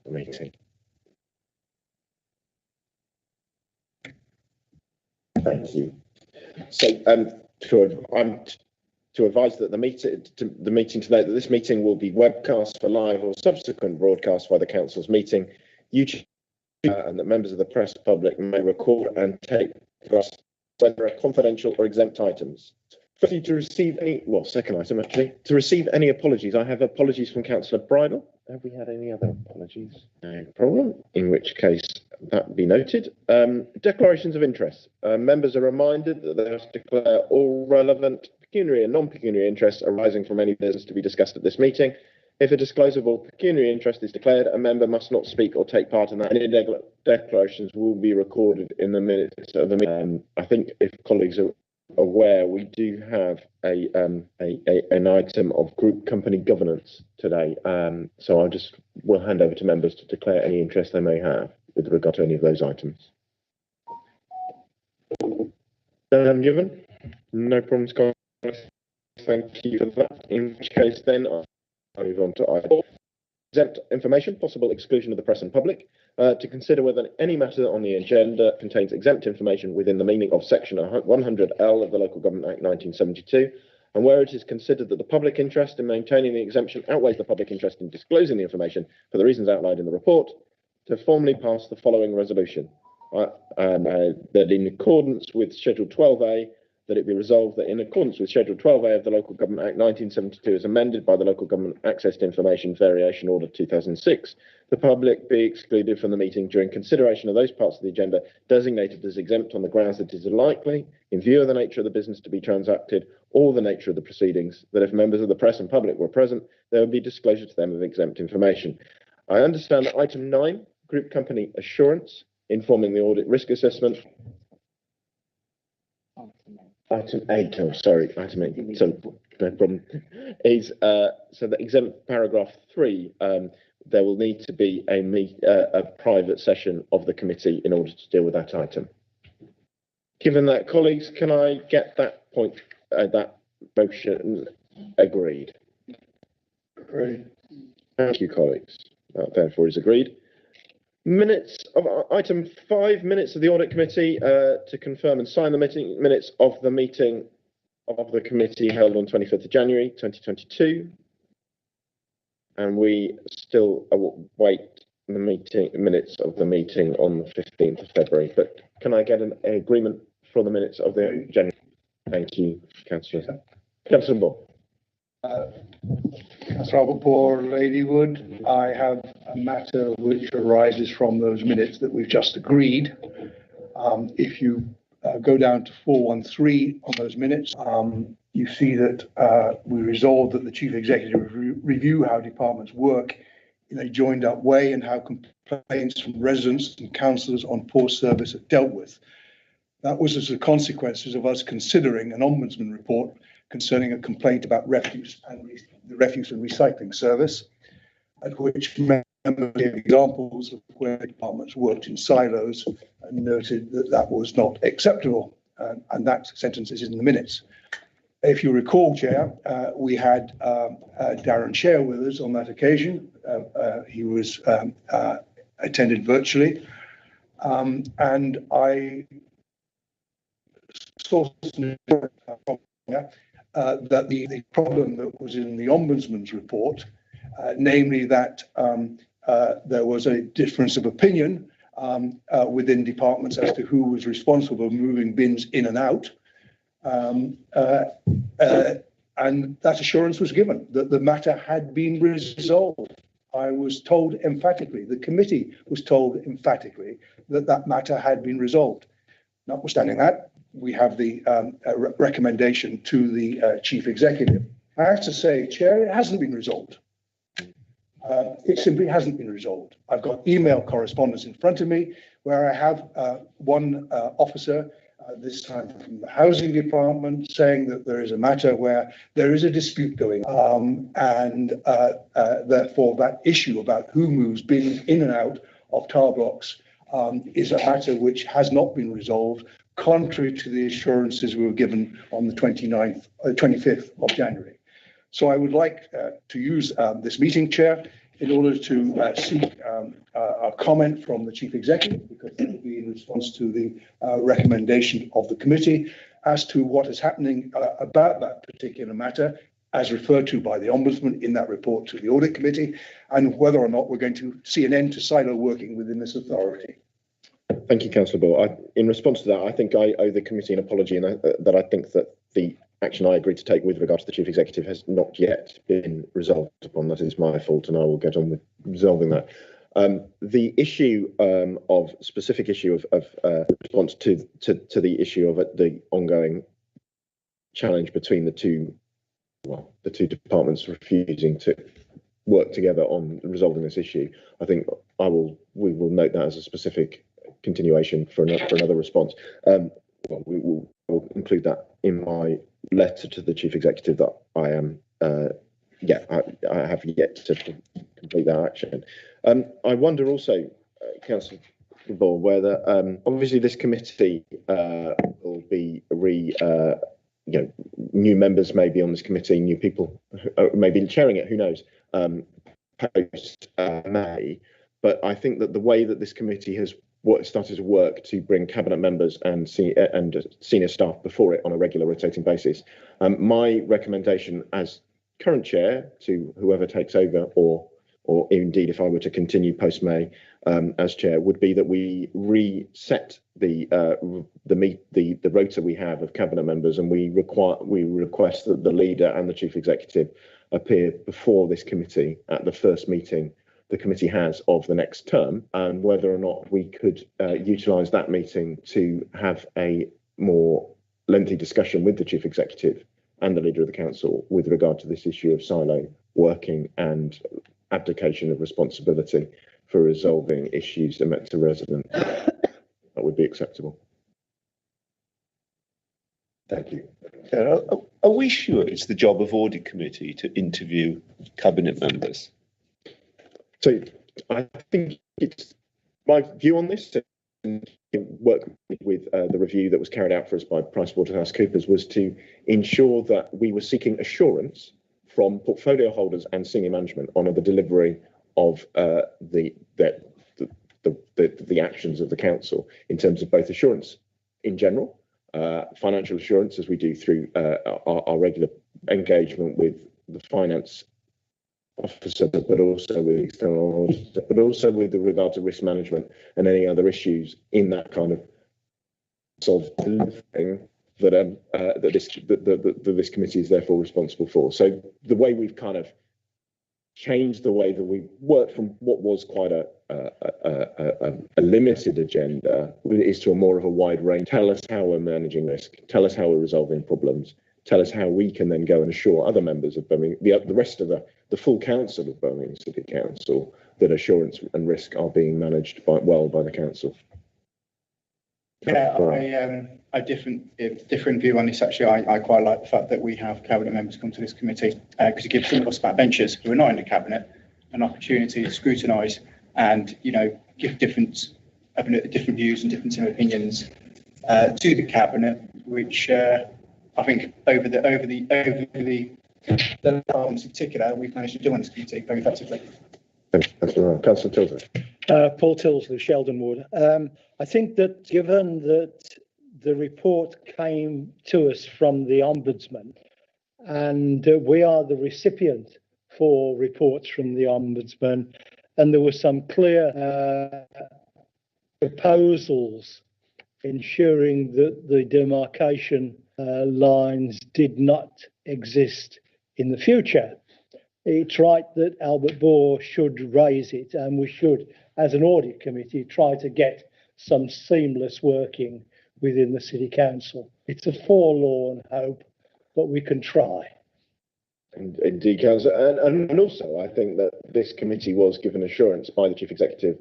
the meeting. Thank you. So, I'm to advise that the meeting today, that this meeting will be webcast for live or subsequent broadcast by the council's meeting YouTube, and that members of the press public may record and take photographs when there are confidential or exempt items. Firstly, to receive any, well, second item actually, to receive any apologies. I have apologies from Councillor Bridle. Have we had any other apologies? No problem. In which case, that be noted. Declarations of interest. Members are reminded that they must declare all relevant pecuniary and non-pecuniary interests arising from any business to be discussed at this meeting. If a disclosable pecuniary interest is declared, a member must not speak or take part in that. Any declarations will be recorded in the minutes of the meeting. I think if colleagues are aware, we do have an item of group company governance today. So we'll hand over to members to declare any interest they may have with regard to any of those items. Given? No problems, guys. Thank you for that. In which case, then I'll move on to item 4. Exempt information, possible exclusion of the press and public, to consider whether any matter on the agenda contains exempt information within the meaning of section 100L of the Local Government Act 1972, and where it is considered that the public interest in maintaining the exemption outweighs the public interest in disclosing the information for the reasons outlined in the report, to formally pass the following resolution. That in accordance with Schedule 12A, that it be resolved that in accordance with Schedule 12A of the Local Government Act 1972 as amended by the Local Government Access to Information Variation Order 2006, the public be excluded from the meeting during consideration of those parts of the agenda designated as exempt on the grounds that it is likely, in view of the nature of the business to be transacted or the nature of the proceedings, that if members of the press and public were present, there would be disclosure to them of exempt information. I understand that item 9, group company assurance, informing the audit risk assessment. Item 8, oh, sorry, item 8, so no problem, is so the exempt paragraph 3, there will need to be a private session of the committee in order to deal with that item. Given that, colleagues, can I get that point, that motion agreed? Agreed. Thank you, colleagues. That therefore is agreed. Minutes of item 5, minutes of the audit committee to confirm and sign the minutes of the meeting of the committee held on 25th of January 2022. And we still await the minutes of the meeting on the 15th of February. But can I get an agreement for the minutes of the January? Thank you, Councillor. Councillor Moore. Councillor Albert Ladywood, I have a matter which arises from those minutes that we've just agreed. If you go down to 413 on those minutes, you see that we resolved that the Chief Executive review how departments work in a joined up way and how complaints from residents and councillors on poor service are dealt with. That was as a consequence of us considering an ombudsman report concerning a complaint about refuse and the refuse and recycling service, at which members gave examples of where departments worked in silos and noted that that was not acceptable, and that sentence is in the minutes. If you recall, Chair, we had Darren Share with us on that occasion. He was attended virtually, and I saw that the problem that was in the Ombudsman's report, namely that there was a difference of opinion within departments as to who was responsible for moving bins in and out, and that assurance was given that the matter had been resolved. I was told emphatically, the committee was told emphatically that that matter had been resolved. Notwithstanding that, we have the recommendation to the Chief Executive. I have to say, Chair, it hasn't been resolved. It simply hasn't been resolved. I've got email correspondence in front of me where I have one officer, this time from the Housing Department, saying that there is a matter where there is a dispute going on, and therefore that issue about who moves bins in and out of tar blocks is a matter which has not been resolved, contrary to the assurances we were given on the 25th of January. So I would like to use this meeting, Chair, in order to seek a comment from the Chief Executive, because it will be in response to the recommendation of the committee as to what is happening about that particular matter, as referred to by the Ombudsman in that report to the Audit Committee, and whether or not we're going to see an end to silo working within this authority. Thank you, Councillor Ball. In response to that, I think I owe the committee an apology, and that I think that the action I agreed to take with regard to the Chief Executive has not yet been resolved upon. That is my fault, and I will get on with resolving that. The issue of specific issue of response to the issue of the ongoing challenge between the two departments refusing to work together on resolving this issue, I think we will note that as a specific continuation for another response. We will include that in my letter to the Chief Executive that I am I have yet to complete that action. I wonder also, Councillor Ball, whether obviously this committee will be new members may be on this committee, new people may be chairing it, who knows, post May. But I think that the way that this committee has started to work to bring cabinet members and senior staff before it on a regular rotating basis, my recommendation as current chair to whoever takes over, or indeed if I were to continue post May as chair, would be that we reset the rota we have of cabinet members, and we request that the leader and the chief executive appear before this committee at the first meeting the committee has of the next term, and whether or not we could utilise that meeting to have a more lengthy discussion with the chief executive and the leader of the council with regard to this issue of silo working and abdication of responsibility for resolving issues that met to residents. That would be acceptable. Thank you. Are we sure it's the job of Audit Committee to interview cabinet members? So I think it's my view on this, and work with the review that was carried out for us by PricewaterhouseCoopers, was to ensure that we were seeking assurance from portfolio holders and senior management on the delivery of the actions of the council, in terms of both assurance in general, financial assurance, as we do through our regular engagement with the finance officer, but also with external auditors, but also with regard to risk management and any other issues in that kind of thing that this committee is therefore responsible for. So the way we've kind of changed the way that we work from what was quite a limited agenda is to a more of a wide range. Tell us how we're managing risk, tell us how we're resolving problems, tell us how we can then go and assure other members of Birmingham, the rest of the full council of Birmingham City Council, that assurance and risk are being managed well by the council. Yeah, I different view on this. Actually, I quite like the fact that we have cabinet members come to this committee, because it gives some of us backbenchers who are not in the cabinet an opportunity to scrutinise and give different views and different opinions to the cabinet, which I think over the departments in particular we've managed to do on this committee very effectively. Councillor Tilsley. Paul Tilsley, Sheldon Wood. I think that given that the report came to us from the Ombudsman, and we are the recipient for reports from the Ombudsman, and there were some clear proposals ensuring that the demarcation lines did not exist in the future. It's right that Albert Bohr should raise it, and we should, as an audit committee, try to get some seamless working within the City Council. It's a forlorn hope, but we can try. Indeed, Councillor, and also I think that this committee was given assurance by the Chief Executive,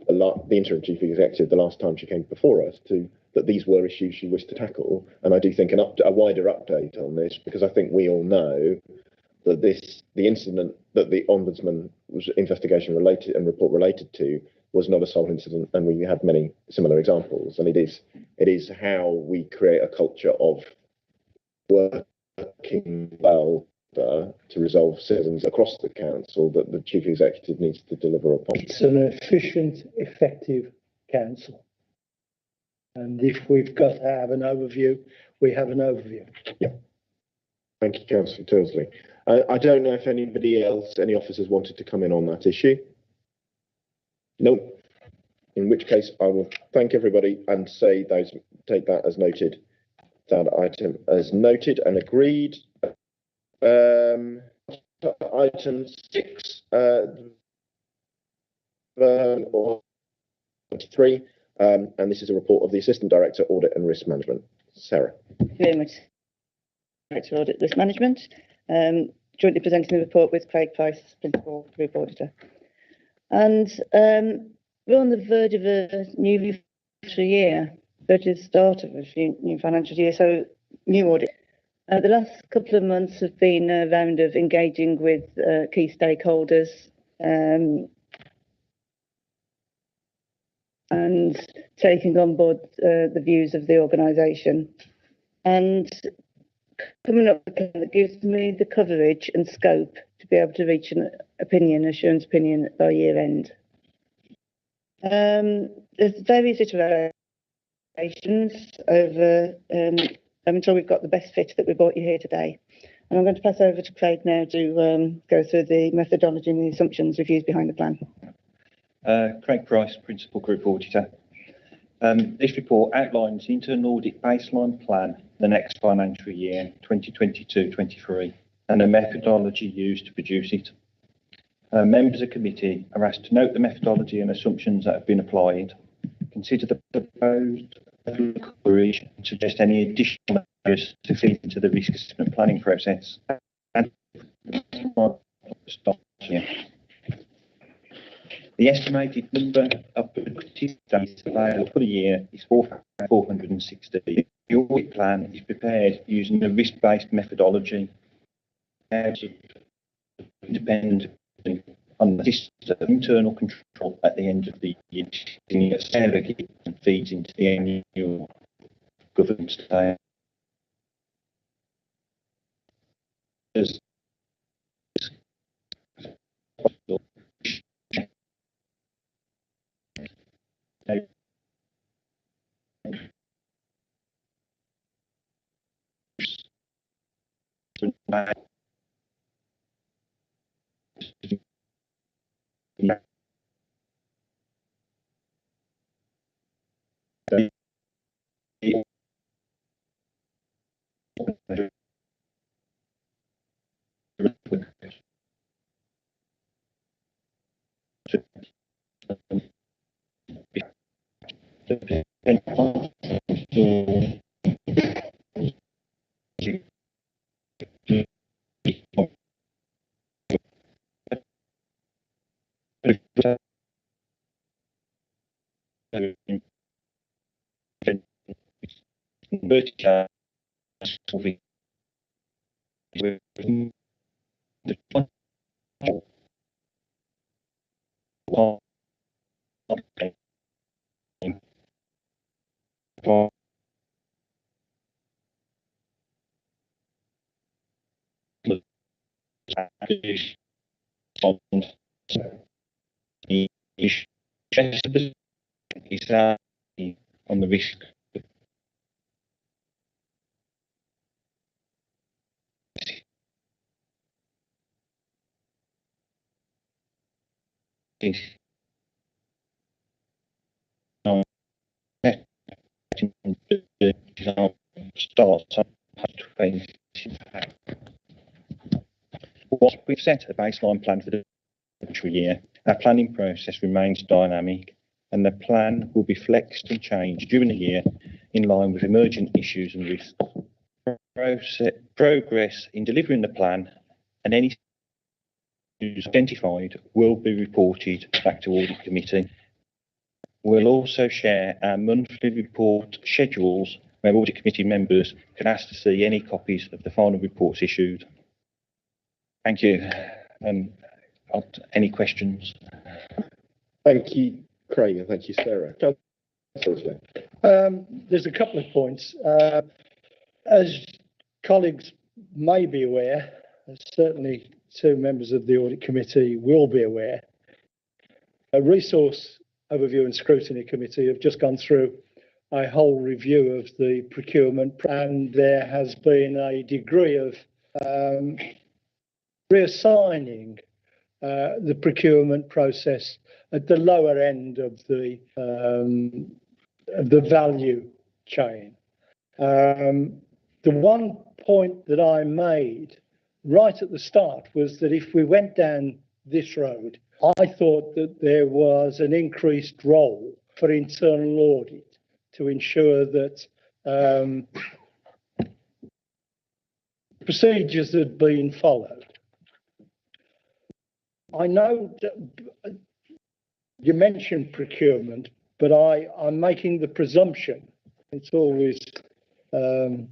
the Interim Chief Executive, the last time she came before us, that these were issues she wished to tackle. And I do think a wider update on this, because I think we all know that the incident that the Ombudsman investigation related and report related to was not a sole incident, and we have many similar examples. And it is how we create a culture of working well to resolve citizens across the council that the chief executive needs to deliver upon. It's an efficient, effective council. And if we've got to have an overview, we have an overview. Yeah. Thank you, Councillor Tilsley. I don't know if anybody else, any officers wanted to come in on that issue. No. In which case, I will thank everybody and say those, take that as noted. That item as noted and agreed. Item 6, or 23, and this is a report of the Assistant Director, Audit and Risk Management. Sarah. Thank you very much. Director, Audit Risk Management. Jointly presenting the report with Craig Price, Principal Group Auditor. And we're on the verge of a new financial year, verge of the start of a new financial year, so new audit. The last couple of months have been a round of engaging with key stakeholders and taking on board the views of the organisation. And coming up with a plan that gives me the coverage and scope to be able to reach an assurance opinion by year end. There's various iterations over, I'm sure we've got the best fit that we brought you here today. And I'm going to pass over to Craig now to go through the methodology and the assumptions reviews behind the plan. Craig Price, Principal Group Auditor. This report outlines the internal audit baseline plan for the next financial year, 2022-23, and the methodology used to produce it. Members of the committee are asked to note the methodology and assumptions that have been applied, consider the proposed coverage, and suggest any additional measures to feed into the risk assessment planning process. And the estimated number of productive days available for the year is 460. The audit plan is prepared using a risk-based methodology, independent on the system of internal control at the end of the year, and feeds into the annual governance day. On the risk. Whilst we've set a baseline plan for the financial year, our planning process remains dynamic, and the plan will be flexed and changed during the year in line with emergent issues and risks. Progress in delivering the plan and any issues identified will be reported back to Audit Committee. We'll also share our monthly report schedules where Audit Committee members can ask to see any copies of the final reports issued. Thank you. Any questions? Thank you, Craig, and thank you, Sarah. There's a couple of points. As colleagues may be aware, certainly two members of the Audit Committee will be aware, a Resource Overview and Scrutiny Committee have just gone through a whole review of the procurement, and there has been a degree of reassigning the procurement process at the lower end of the value chain. The one point that I made right at the start was that if we went down this road, I thought that there was an increased role for internal audit to ensure that procedures had been followed. I know that you mentioned procurement, but I'm making the presumption, it's always a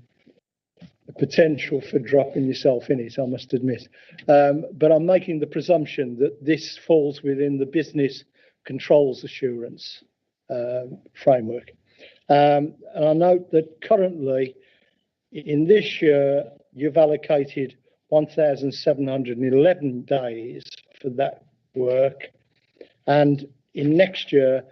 potential for dropping yourself in it, I must admit. But I'm making the presumption that this falls within the business controls assurance framework. And I note that currently in this year, you've allocated 1,711 days for that work. And in next year,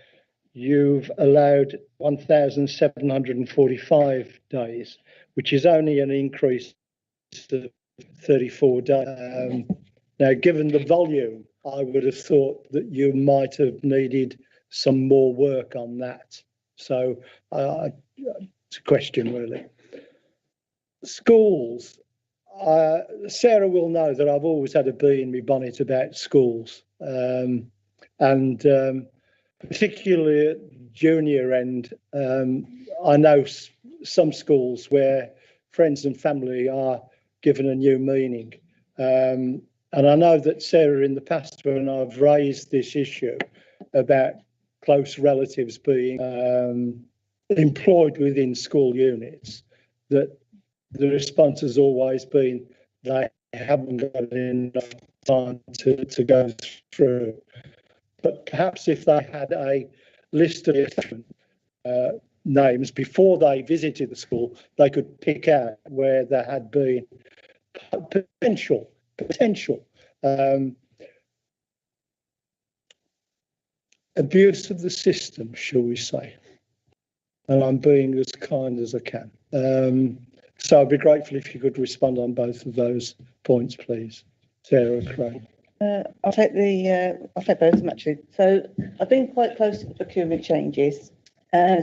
you've allowed 1,745 days, which is only an increase of 34 days. Now, given the volume, I would have thought that you might have needed some more work on that. So it's a question, really. Schools. Sarah will know that I've always had a bee in my bonnet about schools. And particularly at junior end, I know some schools where friends and family are given a new meaning. And I know that Sarah, in the past, when I've raised this issue about close relatives being employed within school units, that the response has always been they haven't got enough time to go through. But perhaps if they had a list of names before they visited the school, they could pick out where there had been potential abuse of the system, shall we say. And I'm being as kind as I can. So I'd be grateful if you could respond on both of those points, please. Sarah, Craig. I'll take both of them actually. So I've been quite close to the procurement changes.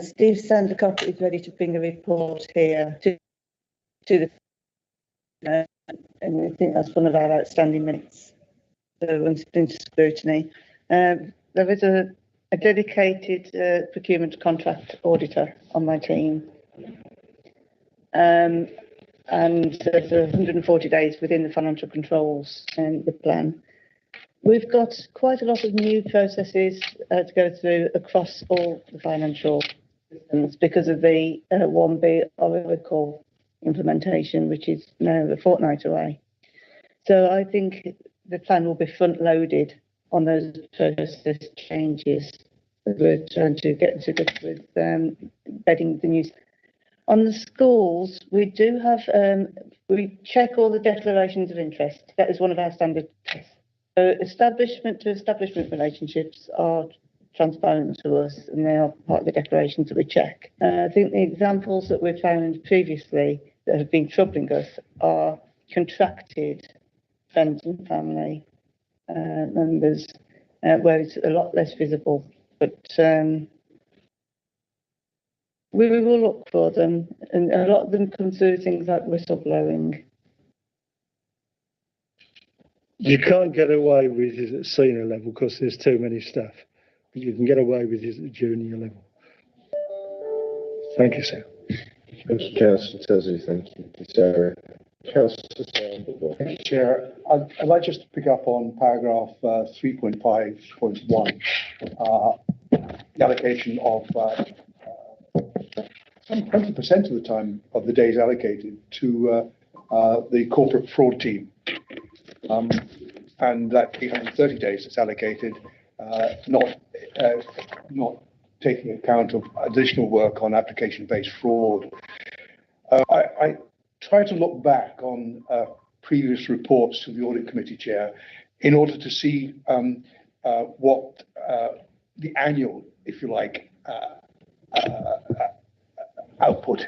Steve Sandercock is ready to bring a report here to the and I think that's one of our outstanding minutes. So under scrutiny. There is a dedicated procurement contract auditor on my team. And there's 140 days within the financial controls and the plan. We've got quite a lot of new processes to go through across all the financial systems because of the 1B Oracle implementation, which is now a fortnight away. So I think the plan will be front-loaded on those process changes. We're trying to get to grips with bedding the new. On the schools, we do have, we check all the declarations of interest. That is one of our standard tests. So establishment to establishment relationships are transparent to us and they are part of the declarations that we check. I think the examples that we've found previously that have been troubling us are contracted friends and family members, where it's a lot less visible. But we will look for them, and a lot of them come through things like whistleblowing. You can't get away with it at senior level because there's too many staff, but you can get away with it at junior level. Thank you, Sarah. Councillor Tessie, thank you, Sarah. Councillor Sandel. Thank you, Chair. I'd like just to pick up on paragraph 3.5.1, the allocation of some 20% of the time of the days allocated to the corporate fraud team. And that 830 days is allocated, not taking account of additional work on application-based fraud. I try to look back on previous reports to the Audit Committee Chair in order to see what the annual, if you like, output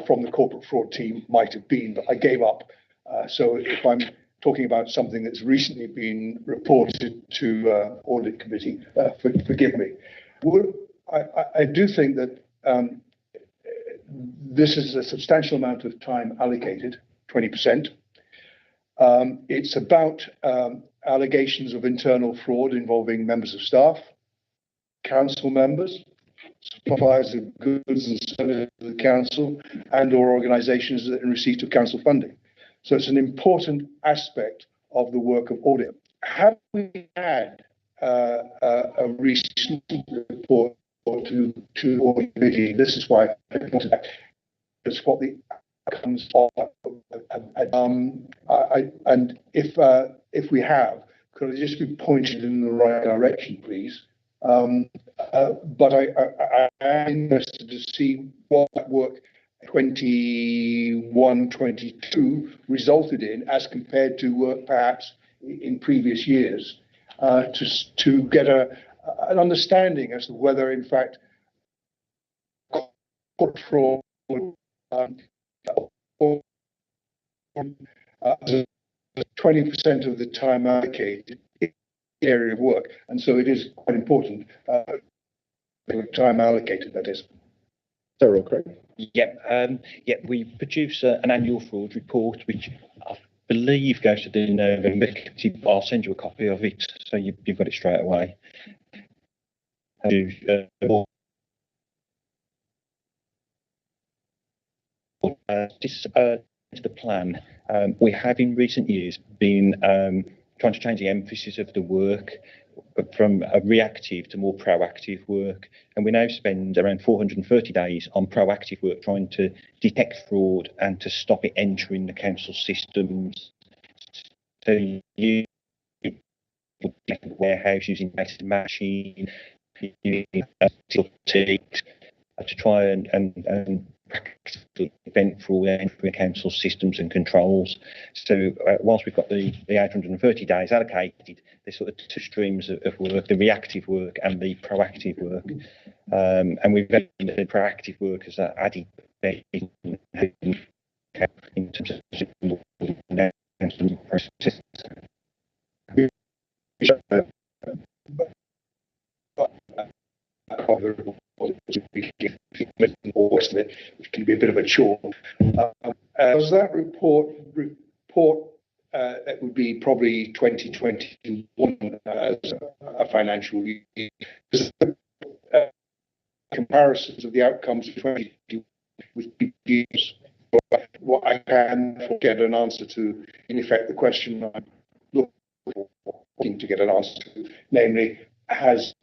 from the corporate fraud team might have been, but I gave up. So if I'm talking about something that's recently been reported to Audit Committee, forgive me. I do think that this is a substantial amount of time allocated, 20%. It's about allegations of internal fraud involving members of staff, council members, suppliers of goods and services to the council, and or organisations that are in receipt of council funding. So it's an important aspect of the work of audit. Have we had a recent report to audit committee? This is why I pointed out it's what the outcomes are. And if we have, could I just be pointed in the right direction, please? But I am interested to see what that work 21-22 resulted in as compared to work perhaps in previous years, to get an understanding as to whether in fact corporate fraud 20% of the time allocated area of work, and so it is quite important the time allocated, that is. Cyril, Craig. We produce an annual fraud report, which I believe goes to the November committee. I'll send you a copy of it, so you've got it straight away. This the plan. We have in recent years been trying to change the emphasis of the work from a reactive to more proactive work, and we now spend around 430 days on proactive work trying to detect fraud and to stop it entering the council systems. So you warehouse using machine to try and prevent fraud entering council systems and controls. So whilst we've got the 830 days allocated, there's sort of two streams of work: the reactive work and the proactive work. And we've got the proactive work as added in terms of processes. Which can be a bit of a chore. Does that report that would be probably 2021 as a financial year? Comparisons of the outcomes of 2020 with years. What I can get an answer to, in effect, the question I'm looking to get an answer to, namely, has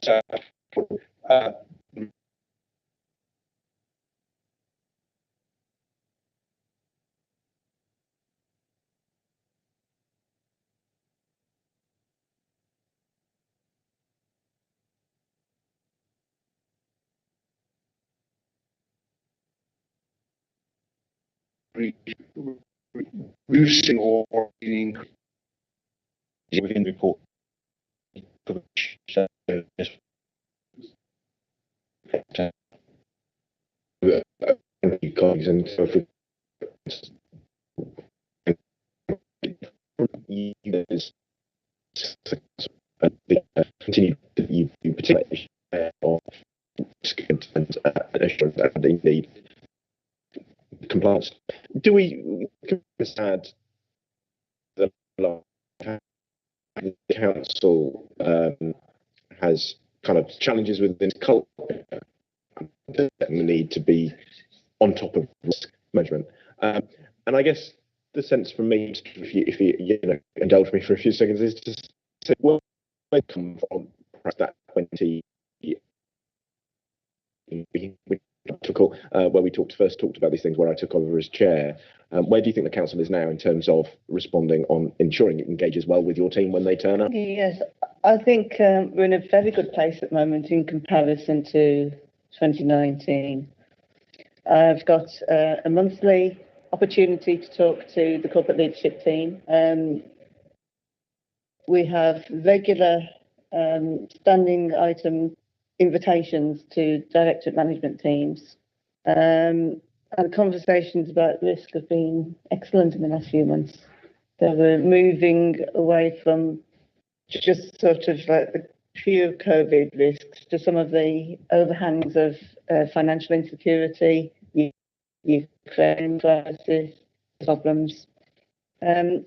reducing or increasing within the report. Colleagues and so forth. Continue you particularly of and assurance and indeed compliance. Do we add the council has kind of challenges within its culture and the need to be on top of risk management? And I guess the sense from me, if you indulge me for a few seconds, is to say, well, I come from perhaps that 20 where we first talked about these things, where I took over as chair. Where do you think the council is now in terms of responding on ensuring it engages well with your team when they turn up? Yes, I think we're in a very good place at the moment in comparison to 2019. I've got a monthly opportunity to talk to the corporate leadership team. We have regular standing item invitations to directorate management teams. And conversations about risk have been excellent in the last few months. They were moving away from just sort of like the pure COVID risks to some of the overhangs of financial insecurity, Ukraine crisis, problems. So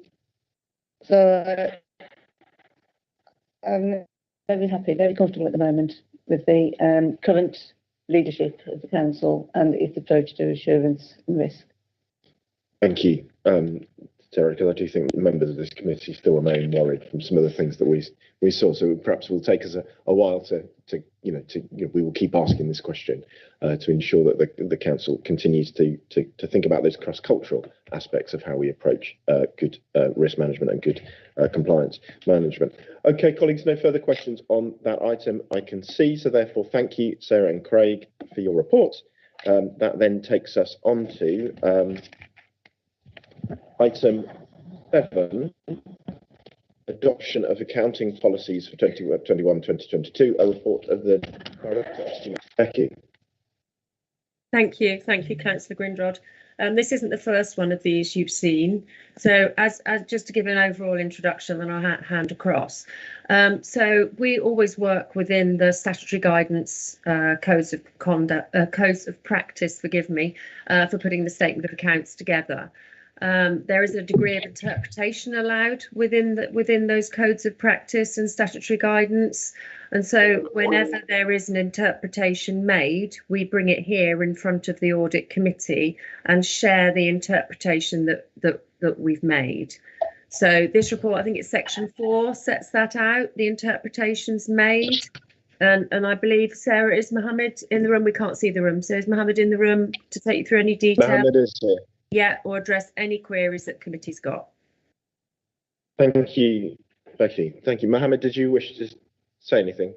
I'm very happy, very comfortable at the moment with the current leadership of the council and its approach to assurance and risk. Thank you, Sarah, because I do think that members of this committee still remain worried from some of the things that we saw. So perhaps it will take us a while to we will keep asking this question to ensure that the council continues to think about those cross-cultural aspects of how we approach good risk management and good compliance management. Okay, colleagues, no further questions on that item I can see. So therefore, thank you, Sarah and Craig, for your reports. That then takes us on to item 7, adoption of accounting policies for 2021-2022, a report of the Director. Becky. Thank you, Councillor Grindrod. This isn't the first one of these you've seen. So as just to give an overall introduction, then I'll hand across. So we always work within the statutory guidance, codes of conduct, codes of practice, forgive me, for putting the statement of accounts together. There is a degree of interpretation allowed within those codes of practice and statutory guidance. And so whenever there is an interpretation made, we bring it here in front of the audit committee and share the interpretation that we've made. So this report, I think it's section 4, sets that out, the interpretations made. And I believe, Sarah, is Mohammed in the room? We can't see the room. So is Mohammed in the room to take you through any detail? Mohammed is here. Yeah, or address any queries that committee's got. Thank you, Becky. Thank you. Mohammed, did you wish to say anything?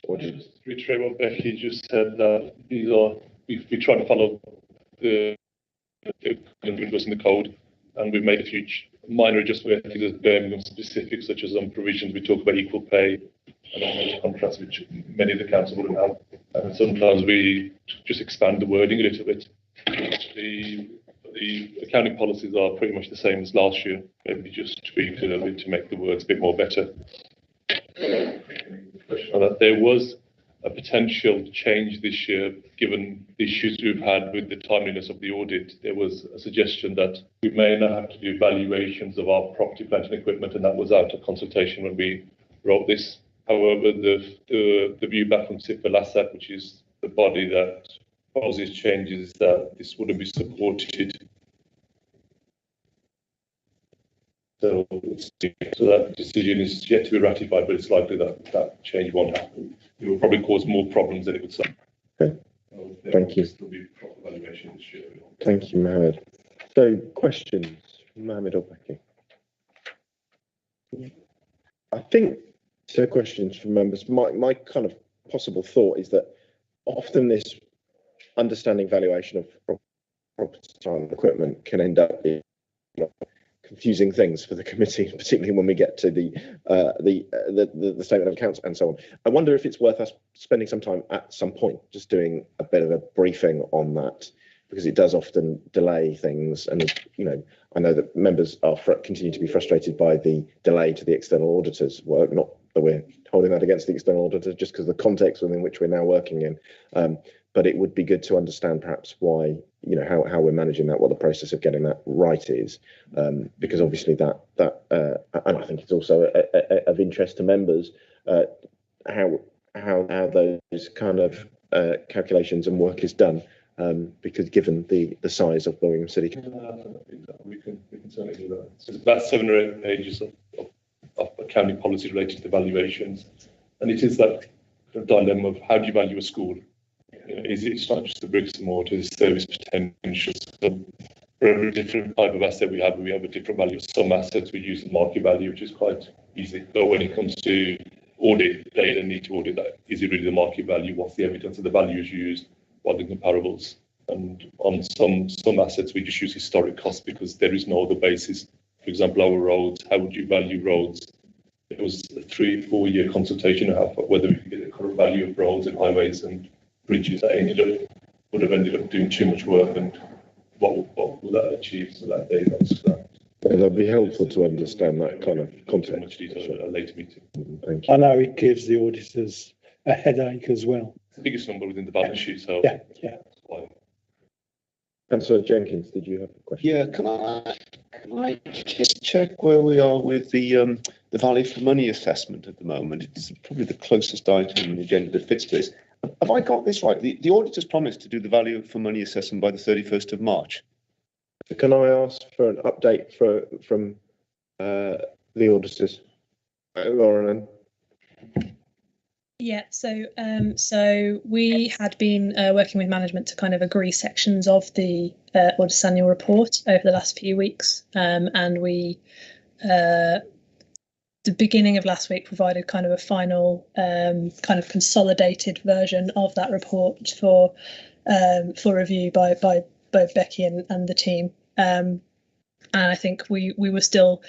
Or just reiterate what Becky just said, that these are, we try to follow the windows in the code, and we've made a few minor adjustments to Birmingham specific, such as on provisions. We talk about equal pay and on contracts, which many of the council wouldn't have. And sometimes we just expand the wording a little bit. The accounting policies are pretty much the same as last year, maybe just tweaked a little bit to make the words a bit more better. There was a potential change this year, given the issues we've had with the timeliness of the audit. There was a suggestion that we may now have to do valuations of our property, plant and equipment, and that was out of consultation when we wrote this. However, the view back from Civil Asset, which is the body that proposes changes, is that this wouldn't be supported. So that decision is yet to be ratified, but it's likely that that change won't happen. It will probably cause more problems than it would solve. Okay. Thank you. Still be proper valuation this year. Thank you, Mohammed. So, questions, Mohammed or Becky? I think so. Questions from members. My kind of possible thought is that often this understanding valuation of property and equipment can end up in confusing things for the committee, particularly when we get to the statement of accounts and so on. I wonder if it's worth us spending some time at some point just doing a bit of a briefing on that, because it does often delay things. And I know that members are continue to be frustrated by the delay to the external auditors' work. Not that we're holding that against the external auditors, just because of the context within which we're now working in. But it would be good to understand perhaps why, how we're managing that, what the process of getting that right is, because obviously that and I think it's also of interest to members, how those kind of calculations and work is done, because given the size of Birmingham City. We can certainly do that. So it's about 7 or 8 pages of accounting policy related to the valuations, and it is that dilemma of how do you value a school? It's not just the bricks and mortar, it's service potential. So for every different type of asset we have a different value. Some assets we use the market value, which is quite easy. But when it comes to audit, they need to audit that. Is it really the market value? What's the evidence of the values used? What are the comparables? And on some assets, we just use historic costs because there is no other basis. For example, our roads, how would you value roads? It was a 3-4 year consultation of whether we could get the current value of roads and highways and bridges. That would have ended up doing too much work, and what will that achieve? So that day, that's that. That'd be helpful to understand that kind of context. Much detail at a later meeting. Thank you. I know it gives the auditors a headache as well. It's the biggest number within the balance sheet, so Yeah. that's why. Councillor Jenkins, did you have a question? Yeah, can I just check where we are with the value for money assessment at the moment? It's probably the closest item on the agenda that fits this. Have I got this right? The auditors promised to do the value for money assessment by the 31st of March. Can I ask for an update from the auditors? Lauren? Yeah, so we had been working with management to kind of agree sections of the auditor's annual report over the last few weeks, and we the beginning of last week provided kind of a final kind of consolidated version of that report for review by both Becky and the team. And I think we were still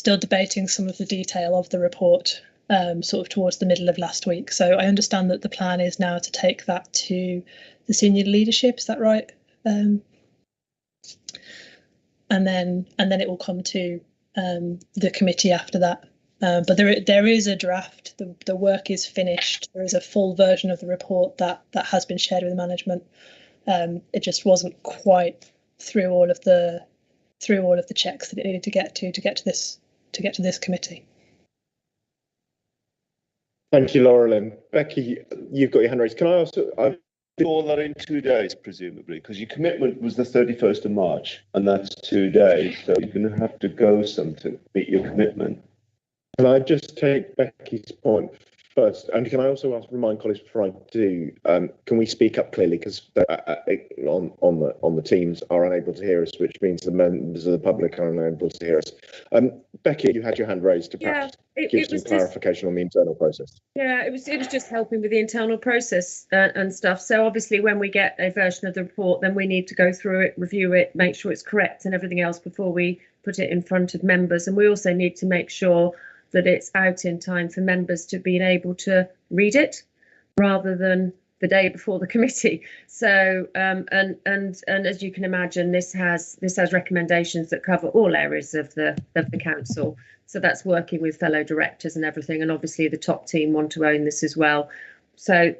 debating some of the detail of the report sort of towards the middle of last week. So I understand that the plan is now to take that to the senior leadership. Is that right? And then it will come to the committee after that. But there is a draft. The work is finished. There is a full version of the report that has been shared with management. It just wasn't quite through all of the checks that it needed to get to this committee. Thank you, Laura Lynn. Becky, you've got your hand raised. Can I also? Do all that in 2 days, presumably, because your commitment was the 31st of March, and that's 2 days. So you're going to have to go some to meet your commitment. Can I just take Becky's point first? And can I also remind colleagues before I do, can we speak up clearly? Because on the teams are unable to hear us, which means the members of the public are unable to hear us. Becky, you had your hand raised to perhaps give some clarification on the internal process. Yeah, it was just helping with the internal process and stuff. So obviously when we get a version of the report, then we need to go through it, review it, make sure it's correct and everything else before we put it in front of members. And we also need to make sure that it's out in time for members to be able to read it rather than the day before the committee. So and as you can imagine, this has recommendations that cover all areas of the council. So that's working with fellow directors and everything, and obviously the top team want to own this as well. So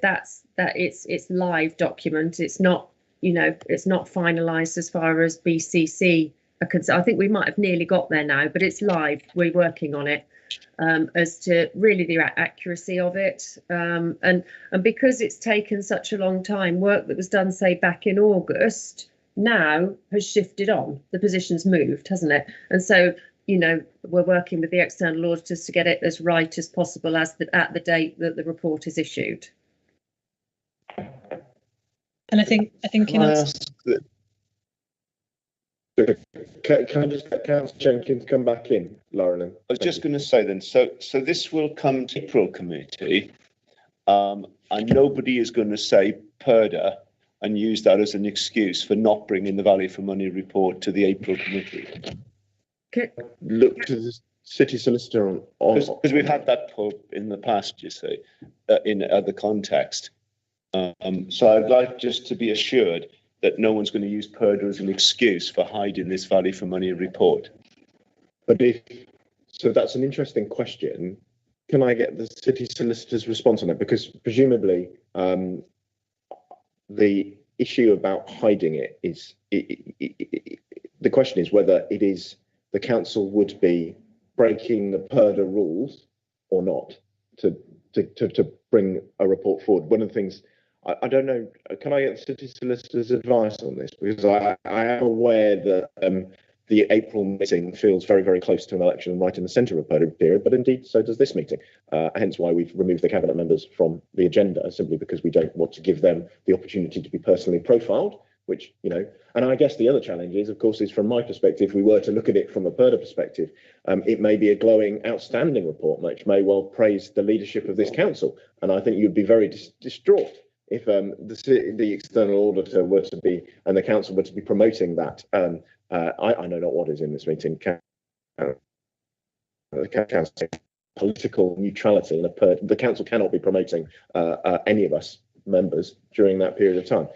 it's live document. It's not, it's not finalised as far as BCC are concerned. I think we might have nearly got there now, but it's live. We're working on it as to really the accuracy of it, and because it's taken such a long time, work that was done say back in August now has shifted on. The position's moved, hasn't it? And so we're working with the external auditors to get it as right as possible at the date that the report is issued. And I think Can I just get Councillor Jenkins come back in, Lauren? I was just going to say then, so this will come to April committee, and nobody is going to say PERDA and use that as an excuse for not bringing the value for money report to the April committee. Look to the city solicitor on because we've had that pub in the past, you see, in other context. So I'd like just to be assured that no one's going to use PERDA as an excuse for hiding this value for money report. But so that's an interesting question. Can I get the city solicitor's response on it? Because presumably the issue about hiding it is, the question is whether it is the council would be breaking the PERDA rules or not to bring a report forward. One of the things, I don't know, can I get the city solicitor's advice on this? Because I am aware that the April meeting feels very, very close to an election and right in the centre of a PERDA period, but indeed so does this meeting. Hence why we've removed the cabinet members from the agenda, simply because we don't want to give them the opportunity to be personally profiled, which, and I guess the other challenge is, of course, is from my perspective, if we were to look at it from a PERDA perspective, it may be a glowing, outstanding report, which may well praise the leadership of this council. And I think you'd be very distraught if the external auditor were to be, and the council were to be promoting that, I know not what is in this meeting. Political neutrality, and the council cannot be promoting any of us members during that period of time.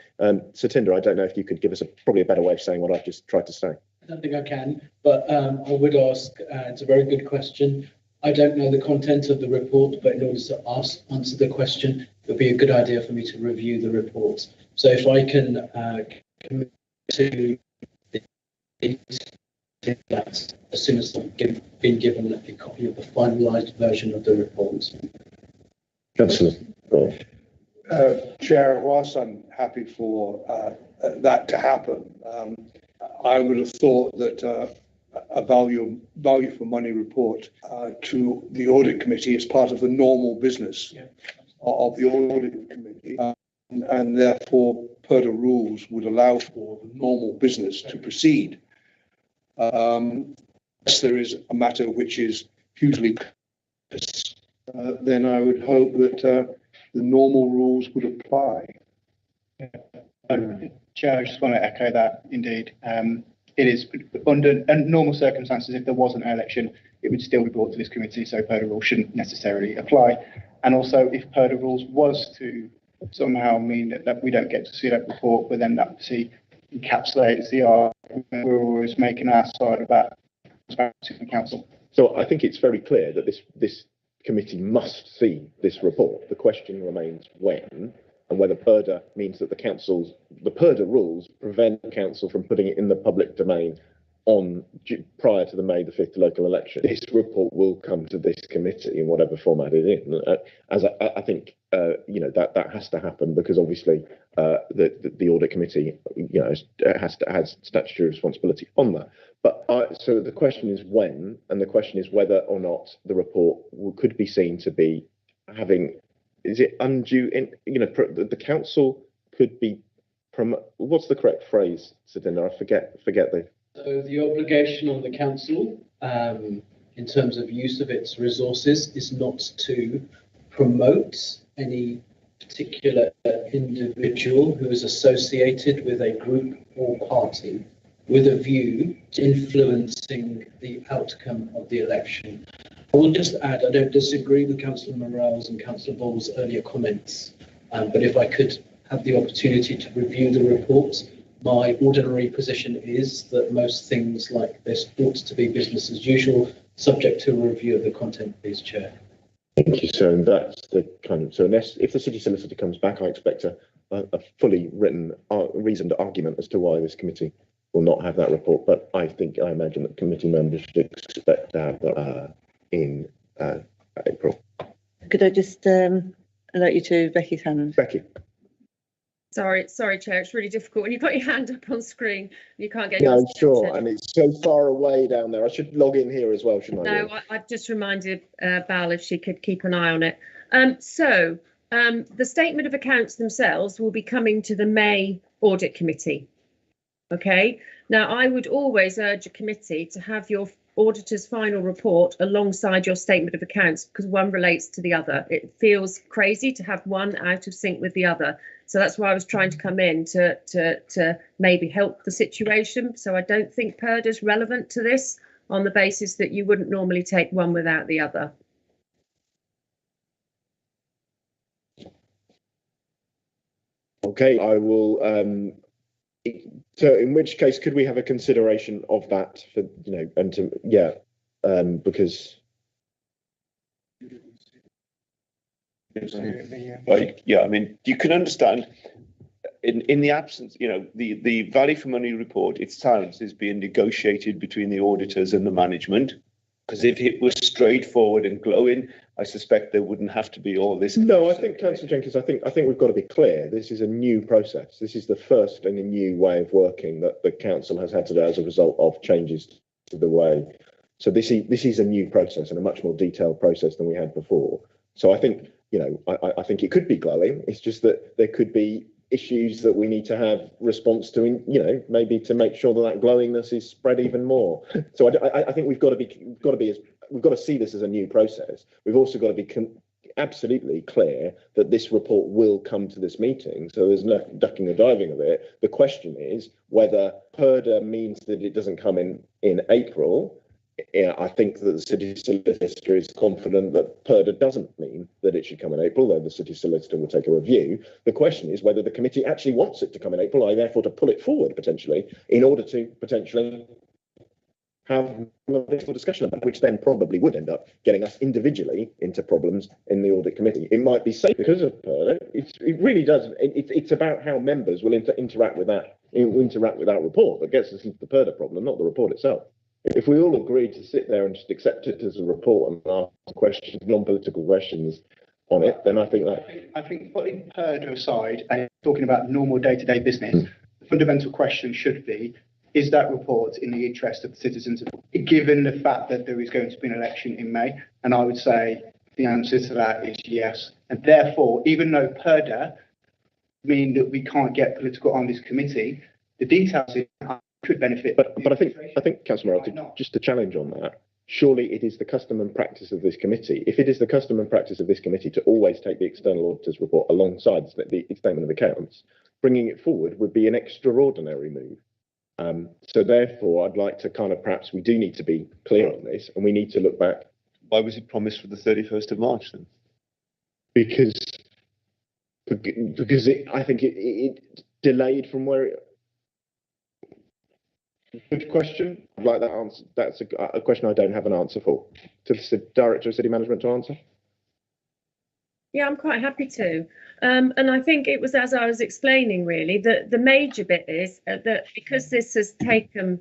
Satinder, I don't know if you could give us probably a better way of saying what I've just tried to say. I don't think I can, but I would ask, it's a very good question. I don't know the content of the report, but in order to answer the question, it would be a good idea for me to review the report. So if I can commit to that as soon as I've been given a copy of the finalised version of the report. Councillor. Chair, whilst I'm happy for that to happen, I would have thought that a value for money report to the audit committee is part of the normal business of the audit committee, and therefore PERDA rules would allow for the normal business to proceed. Unless there is a matter which is hugely then I would hope that the normal rules would apply. Chair, I just want to echo that. Indeed, it is under normal circumstances. If there wasn't an election, it would still be brought to this committee, so PERDA rules shouldn't necessarily apply. And also, if PERDA rules was to somehow mean that we don't get to see that report, but then that obviously encapsulates the argument we're always making our side about transparency in the council. So I think it's very clear that this committee must see this report. The question remains when, and whether PERDA means that the PERDA rules prevent the council from putting it in the public domain prior to the May the 5th local election. This report will come to this committee in whatever format it is. As I think that has to happen, because obviously the audit committee has statutory responsibility on that. But so the question is when, and the question is whether or not the report could be seen to be having. Is it undue? The council could be. What's the correct phrase, Sadinder? I forget the. So the obligation on the council, in terms of use of its resources, is not to promote any particular individual who is associated with a group or party with a view to influencing the outcome of the election. I will just add, I don't disagree with Councillor Morell's and Councillor Ball's earlier comments, but if I could have the opportunity to review the report, my ordinary position is that most things like this ought to be business as usual, subject to a review of the content, please, Chair. Thank you, sir. And that's the kind of, so unless, if the city solicitor comes back, I expect a fully written, reasoned argument as to why this committee will not have that report. But I imagine that committee members should expect to have that in April. Could I just alert you to Becky's hand? Becky. Sorry, Chair. It's really difficult when you've got your hand up on screen. You can't get. No, sure, and it's so far away down there. I should log in here as well, shouldn't I? No, I've just reminded Val if she could keep an eye on it. The statement of accounts themselves will be coming to the May Audit Committee. Okay. Now, I would always urge a committee to have your auditor's final report alongside your statement of accounts, because one relates to the other. It feels crazy to have one out of sync with the other. So that's why I was trying to come in to maybe help the situation. So I don't think PERDA is relevant to this on the basis that you wouldn't normally take one without the other. Okay, I will. So in which case, could we have a consideration of that for, and to, because. Yeah, I mean, you can understand in the absence, the value for money report, its silence is being negotiated between the auditors and the management. Because if it was straightforward and glowing, I suspect there wouldn't have to be all this. No, I think, Councillor Jenkins, I think we've got to be clear. This is a new process. This is the first and a new way of working that the council has had to do as a result of changes to the way. So this is a new process and a much more detailed process than we had before. So I think, I think it could be glowing. It's just that there could be issues that we need to have response to, maybe to make sure that glowingness is spread even more. So I think we've got to see this as a new process. We've also got to be absolutely clear that this report will come to this meeting, so there's no ducking or diving of it. The question is whether PERDA means that it doesn't come in April. Yeah, I think that the city solicitor is confident that PERDA doesn't mean that it should come in April, though the city solicitor will take a review. The question is whether the committee actually wants it to come in April, and therefore to pull it forward potentially, in order to potentially have a political discussion about it, which then probably would end up getting us individually into problems in the audit committee. It might be safe because of PERDA. It really does. It's about how members will interact with that report that gets us into the PERDA problem, not the report itself. If we all agreed to sit there and just accept it as a report and ask questions, non-political questions on it, then I think that... I think putting PERDA aside and talking about normal day-to-day business, the fundamental question should be, is that report in the interest of the citizens, given the fact that there is going to be an election in May? And I would say the answer to that is yes. And therefore, even though PERDA mean that we can't get political on this committee, the details could benefit. But I think, Councillor Murray, just to challenge on that, surely it is the custom and practice of this committee. If it is the custom and practice of this committee to always take the external auditor's report alongside the statement of accounts, bringing it forward would be an extraordinary move. So therefore, I'd like to perhaps we do need to be clear on this, and we need to look back. Why was it promised for the 31st of March then? Because I think it delayed from where it... Good question. I'd like that answer. That's a question I don't have an answer for. To the Director of City Management to answer. Yeah, I'm quite happy to. And I think it was, as I was explaining, really, that the major bit is that because this has taken,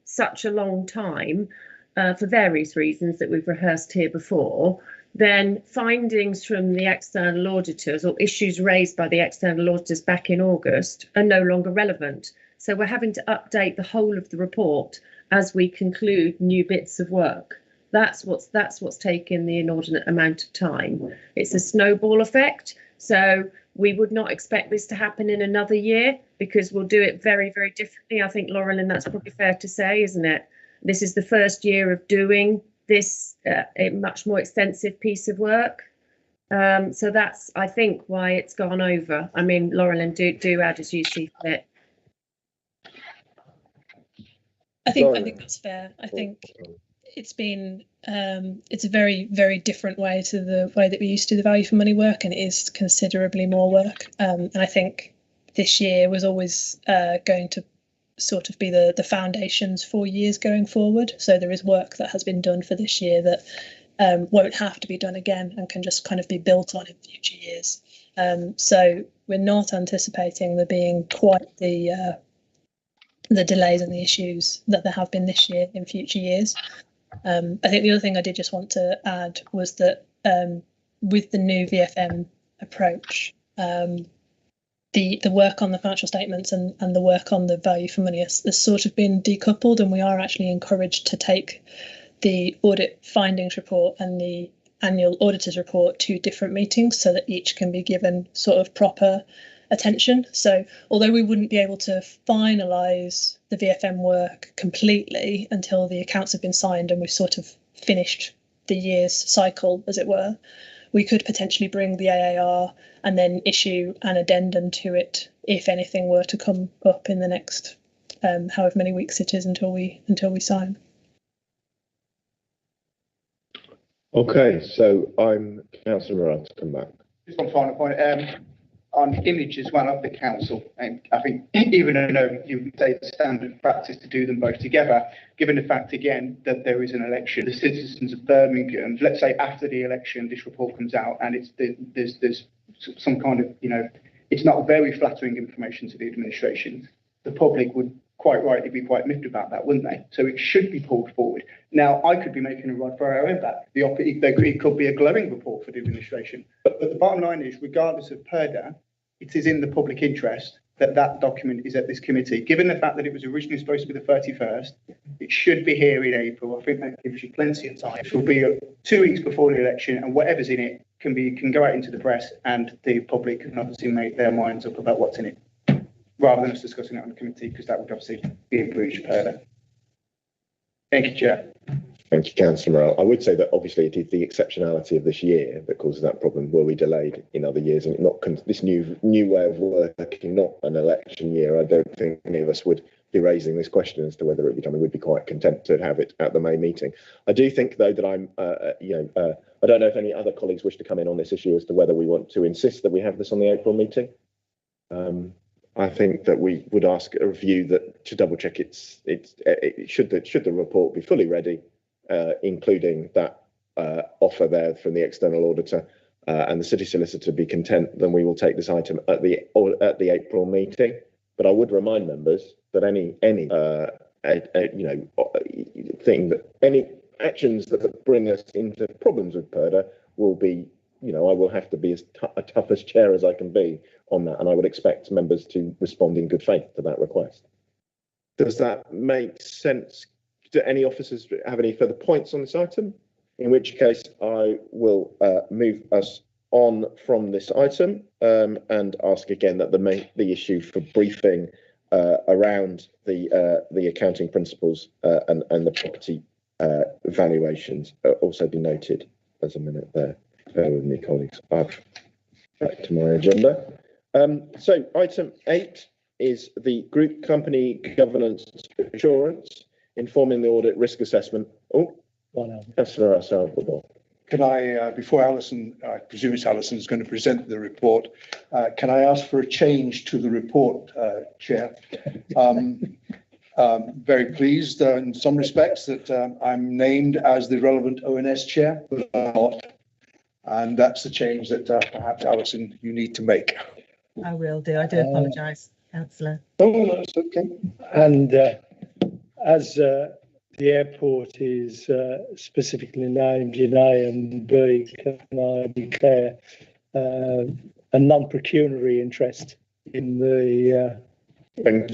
such a long time for various reasons that we've rehearsed here before, then findings from the external auditors or issues raised by the external auditors back in August are no longer relevant. So we're having to update the whole of the report as we conclude new bits of work. That's what's taken the inordinate amount of time. It's a snowball effect. So we would not expect this to happen in another year because we'll do it very, very differently. I think, Laurel, and that's probably fair to say, isn't it? This is the first year of doing this a much more extensive piece of work. So that's, I think, why it's gone over. I mean, Laurel, and do add as you see fit. I think that's fair. I think it's been it's a very, very different way to the way that we used to do the value for money work, and it is considerably more work. And I think this year was always going to sort of be the foundations for years going forward. So there is work that has been done for this year that won't have to be done again and can just kind of be built on in future years. So we're not anticipating there being quite the delays and the issues that there have been this year in future years. I think the other thing I did just want to add was that with the new VFM approach, the work on the financial statements and the work on the value for money has sort of been decoupled, and we are actually encouraged to take the audit findings report and the annual auditor's report to different meetings so that each can be given sort of proper attention. So although we wouldn't be able to finalise the VFM work completely until the accounts have been signed and we've sort of finished the year's cycle, as it were, we could potentially bring the AAR and then issue an addendum to it if anything were to come up in the next however many weeks it is until we sign. Okay, so I'm Councillor Moran to come back. Just one final point. On image as well of the council, and I think even though you would say it's standard practice to do them both together, given the fact again that there is an election, the citizens of Birmingham, let's say after the election this report comes out and there's some kind of, it's not very flattering information to the administration, the public would quite rightly be quite miffed about that, wouldn't they? So it should be pulled forward. Now, I could be making a rod for our own back. It could be a glowing report for the administration. But the bottom line is, regardless of PERDA, it is in the public interest that that document is at this committee. Given the fact that it was originally supposed to be the 31st, it should be here in April. I think that gives you plenty of time. It will be 2 weeks before the election, and whatever's in it can go out into the press, and the public can obviously make their minds up about what's in it, rather than us discussing it on the committee, because that would obviously be a breach of PERDA. Thank you, Chair. Thank you, Councillor Morrell. I would say that obviously it is the exceptionality of this year that causes that problem. Were we delayed in other years and not this new way of working, not an election year, I don't think any of us would be raising this question as to whether it would be quite content to have it at the May meeting. I do think, though, that I don't know if any other colleagues wish to come in on this issue as to whether we want to insist that we have this on the April meeting. I think that we would ask a review that to double check should the report be fully ready, including that offer there from the external auditor and the city solicitor be content, then we will take this item at the April meeting. But I would remind members that any actions that bring us into problems with PERDA will be, I will have to be as tough as chair as I can be on that, and I would expect members to respond in good faith to that request. Does that make sense? Do any officers have any further points on this item? In which case, I will move us on from this item and ask again that the issue for briefing around the accounting principles and the property valuations also be noted. As a minute there. Bear with me, colleagues. Back to my agenda. So item 8 is the group company governance assurance, informing the audit risk assessment. Oh, Councillor Salvador. Can I, before Alison, I presume it's Alison is going to present the report, can I ask for a change to the report, Chair? Very pleased in some respects that I'm named as the relevant ONS Chair, but I'm not. And that's the change that perhaps, Alison, you need to make. I will do. I do apologise, Councillor. Oh, that's okay. And as the airport is specifically named in A and B, can I declare a non-pecuniary interest in the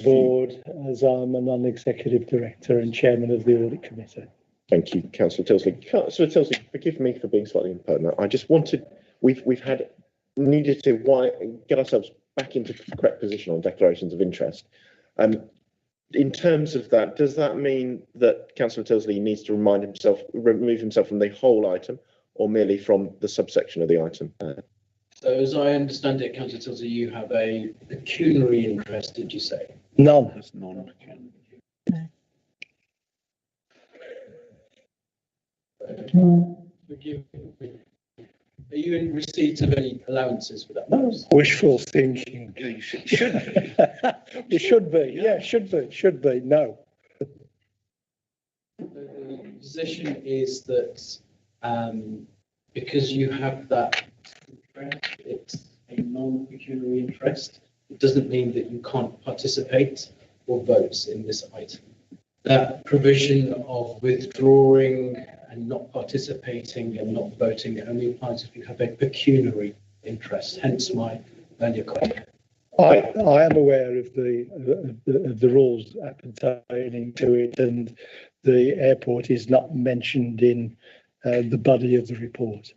board, as I'm a non-executive director and chairman of the audit committee. Thank you, Councillor Tilsley. Councillor Tilsley, forgive me for being slightly impertinent. I just needed to get ourselves back into the correct position on declarations of interest. In terms of that, does that mean that Councillor Tilsley needs to remove himself from the whole item, or merely from the subsection of the item? So as I understand it, Councillor Tilsley, you have a pecuniary interest, did you say? None. That's non-pecuniary. Forgive me. Are you in receipt of any allowances for that? Wishful thinking. Yeah, you should be. It should be. Yeah, should be. No. The position is that because you have that interest, it's a non-pecuniary interest. It doesn't mean that you can't participate or vote in this item. That provision of withdrawing and not participating and not voting only applies if you have a pecuniary interest, hence my earlier comment. I am aware of the rules pertaining to it, and the airport is not mentioned in the body of the report.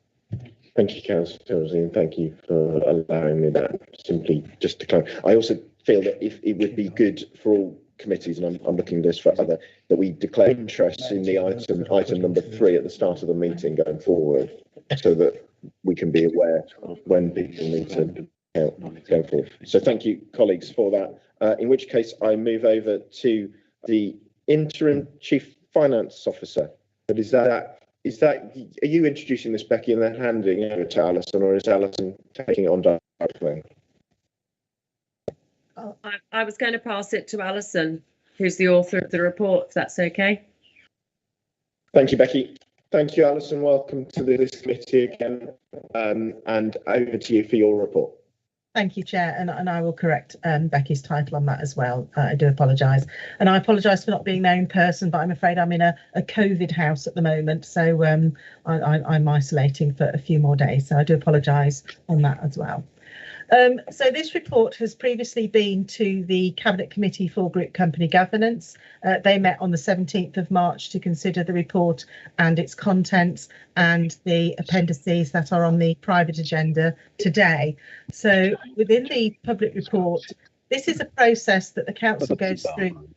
Thank you, Councillor Tilsley, and thank you for allowing me that. Simply just to clarify, I also feel that if it would be good for all committees, and I'm looking at this for other, that we declare interest in the item number 3 at the start of the meeting going forward, so that we can be aware of when people need to go forward. So thank you, colleagues, for that. In which case, I move over to the interim chief finance officer. But are you introducing this, Becky, and then handing over to Alison, or is Alison taking it on directly? I was going to pass it to Alison, who's the author of the report, if that's okay. Thank you, Becky. Thank you, Alison. Welcome to this committee again, and over to you for your report. Thank you, Chair, and I will correct Becky's title on that as well. I do apologise, and I apologise for not being there in person, but I'm afraid I'm in a COVID house at the moment, so I'm isolating for a few more days, so I do apologise on that as well. So this report has previously been to the Cabinet Committee for Group Company Governance. They met on the 17th of March to consider the report and its contents and the appendices that are on the private agenda today. So within the public report, this is a process that the Council goes through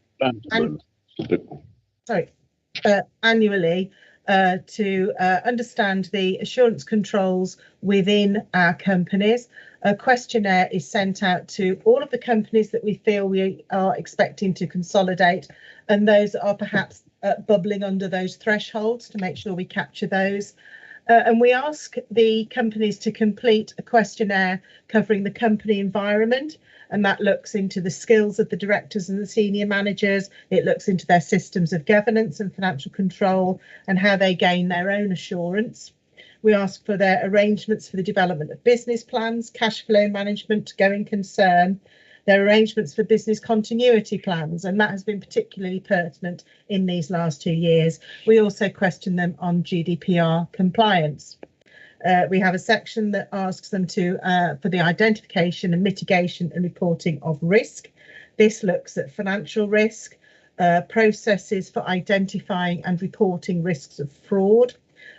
annually to understand the assurance controls within our companies. A questionnaire is sent out to all of the companies that we feel we are expecting to consolidate, and those that are perhaps bubbling under those thresholds, to make sure we capture those. And we ask the companies to complete a questionnaire covering the company environment, and that looks into the skills of the directors and the senior managers. It looks into their systems of governance and financial control and how they gain their own assurance. We ask for their arrangements for the development of business plans, cash flow management, going concern, their arrangements for business continuity plans, and that has been particularly pertinent in these last 2 years. We also question them on GDPR compliance. We have a section that asks them to for the identification and mitigation and reporting of risk. This looks at financial risk, processes for identifying and reporting risks of fraud,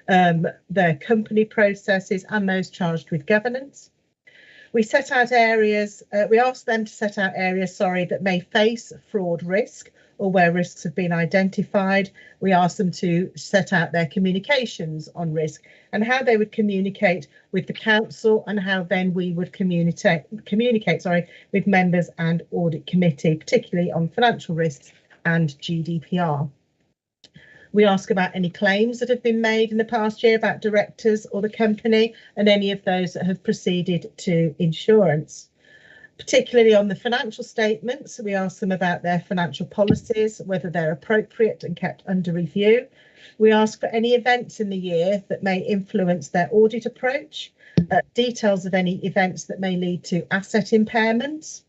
their company processes and those charged with governance. We set out areas, we ask them to set out areas, that may face fraud risk or where risks have been identified. We ask them to set out their communications on risk and how they would communicate with the council, and how then we would communicate with members and audit committee, particularly on financial risks and GDPR. We ask about any claims that have been made in the past year about directors or the company, and any of those that have proceeded to insurance. Particularly on the financial statements, we ask them about their financial policies, whether they're appropriate and kept under review. We ask for any events in the year that may influence their audit approach, details of any events that may lead to asset impairments.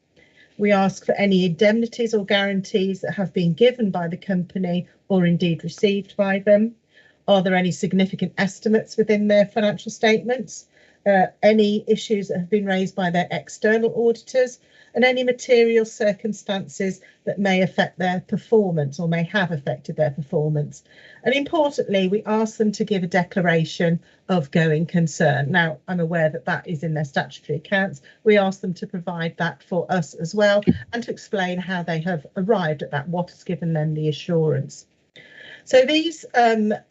We ask for any indemnities or guarantees that have been given by the company or indeed received by them. Are there any significant estimates within their financial statements? Any issues that have been raised by their external auditors, and any material circumstances that may affect their performance or may have affected their performance. And importantly, we ask them to give a declaration of going concern. Now, I'm aware that that is in their statutory accounts. We ask them to provide that for us as well, and to explain how they have arrived at that, what has given them the assurance. So these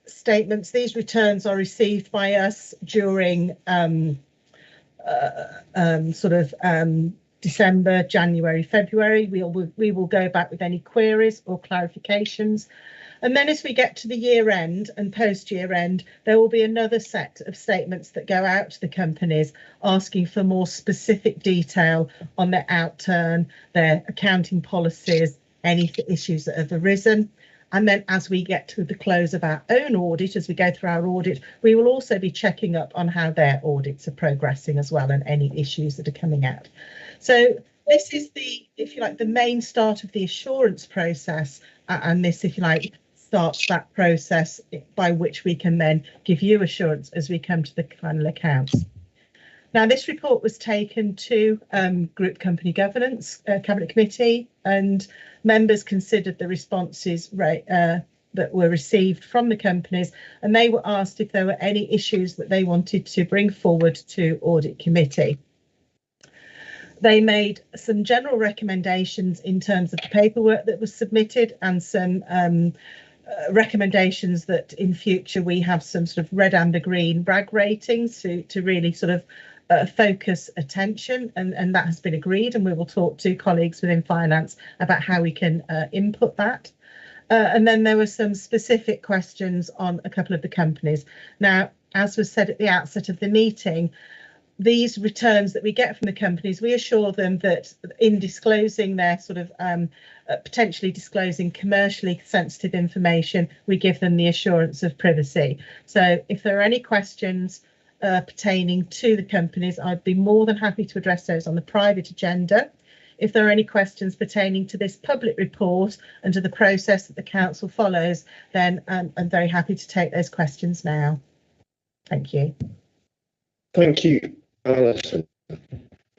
statements, these returns are received by us during December, January, February. We will go back with any queries or clarifications. And then as we get to the year end and post year end, there will be another set of statements that go out to the companies asking for more specific detail on their outturn, their accounting policies, any issues that have arisen. And then as we get to the close of our own audit, as we go through our audit, we will also be checking up on how their audits are progressing as well, and any issues that are coming out. So this is the, if you like, the main start of the assurance process. And this, if you like, starts that process by which we can then give you assurance as we come to the final accounts. Now, this report was taken to Group Company Governance Cabinet Committee, and members considered the responses that were received from the companies, and they were asked if there were any issues that they wanted to bring forward to Audit Committee. They made some general recommendations in terms of the paperwork that was submitted, and some recommendations that in future we have some sort of red, amber, green brag ratings to really sort of focus attention, and that has been agreed, and we will talk to colleagues within finance about how we can input that. And then there were some specific questions on a couple of the companies. Now, as was said at the outset of the meeting, these returns that we get from the companies, we assure them that in disclosing their sort of potentially disclosing commercially sensitive information, we give them the assurance of privacy. So if there are any questions pertaining to the companies, I'd be more than happy to address those on the private agenda. If there are any questions pertaining to this public report and to the process that the council follows, then I'm very happy to take those questions now. Thank you. Thank you, Alison.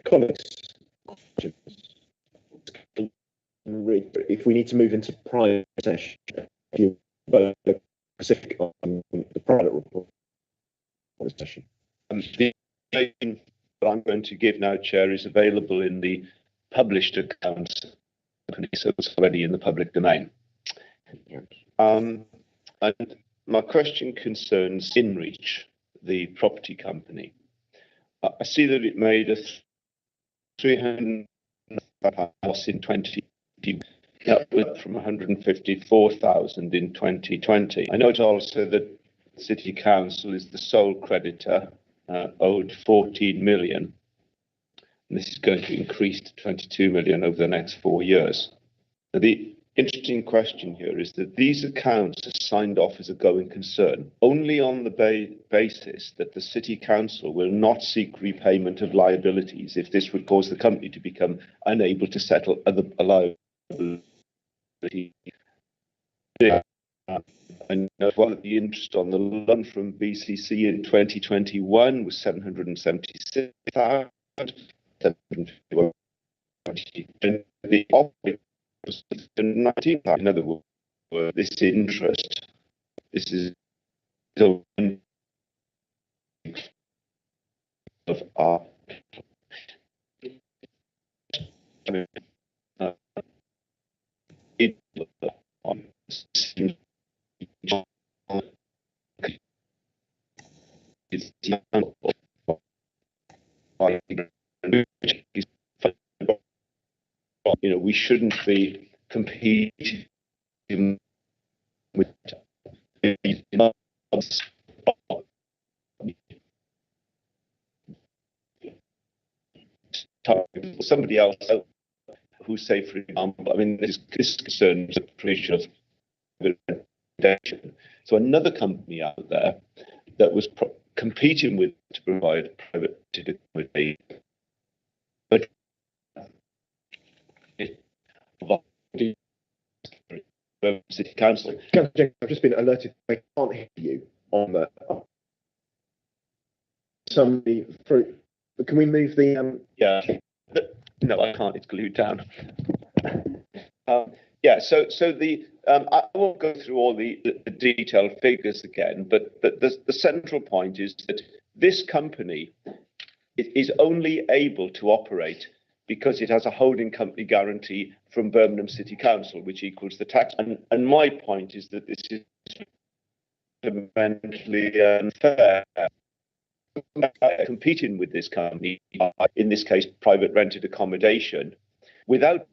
Comments? If we need to move into private session, if you specific on the private report session. The information that I'm going to give now, Chair, is available in the published accounts, so it's already in the public domain. And my question concerns InReach, the property company. I see that it made a 300 loss in 2020, up from 154,000 in 2020. I note also that City Council is the sole creditor, owed 14 million. And this is going to increase to 22 million over the next 4 years. Now, the interesting question here is that these accounts are signed off as a going concern only on the basis that the City Council will not seek repayment of liabilities if this would cause the company to become unable to settle other liabilities. And as well, the interest on the loan from BCC in 2021 was 776,000. The operating was 19,000. In other words, this interest, this is the of our we shouldn't be competing with somebody else who say, for example, I mean, this concerns the provision of so another company out there that was competing with to provide private accommodation, but City Council. I've just been alerted. I can't hear you on the. Somebody through. Can we move the? Yeah. No, I can't. It's glued down. Yeah. So the I won't go through all the detailed figures again, but the central point is that this company is only able to operate because it has a holding company guarantee from Birmingham City Council, which equals the tax. And my point is that this is fundamentally unfair. Competing with this company, in this case, private rented accommodation, without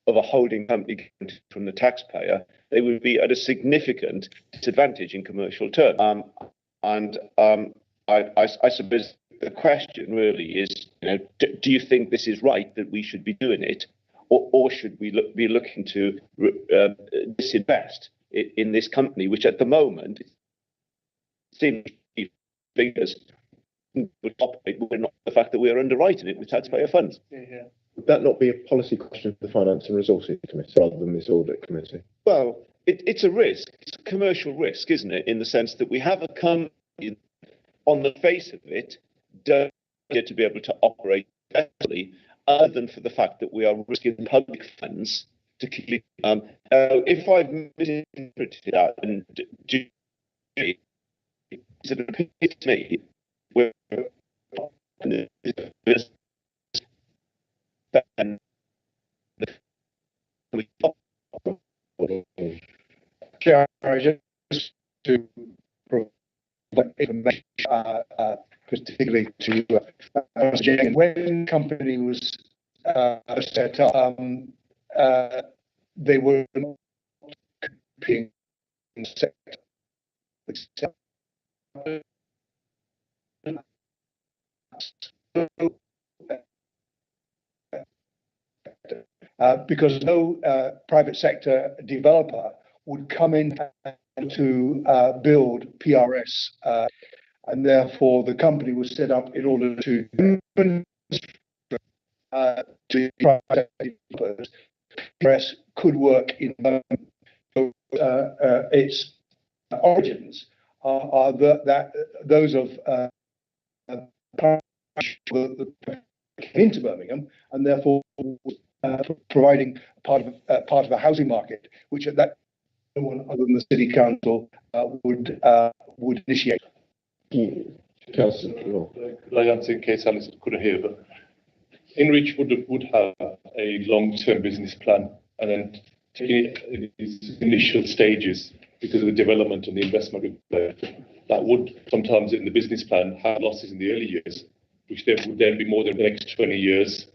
of a holding company from the taxpayer, they would be at a significant disadvantage in commercial terms. I suppose the question really is, do you think this is right that we should be doing it, or should we be looking to disinvest in this company, which at the moment seems figures would operate, but not the fact that we are underwriting it with taxpayer funds. Yeah. Would that not be a policy question for the Finance and Resources Committee rather than this Audit Committee? Well, it's a risk. It's a commercial risk, isn't it? In the sense that we have a company on the face of it, don't get to be able to operate effectively, other than for the fact that we are risking public funds to keep. If I've misinterpreted that, and it appears to me we're Just to provide information, particularly to when the company was set up, they were not competing in the sector. Because no private sector developer would come in to build PRS, and therefore the company was set up in order to private developers. PRS could work in its origins are those of into Birmingham, and therefore providing part of the housing market, which at that no one other than the City Council would initiate. Councillor. Could I answer in case Alice couldn't hear? But InReach would have a long-term business plan, and then taking its initial stages, because of the development and the investment required, that would sometimes in the business plan have losses in the early years, which then would then be more than the next 20 years.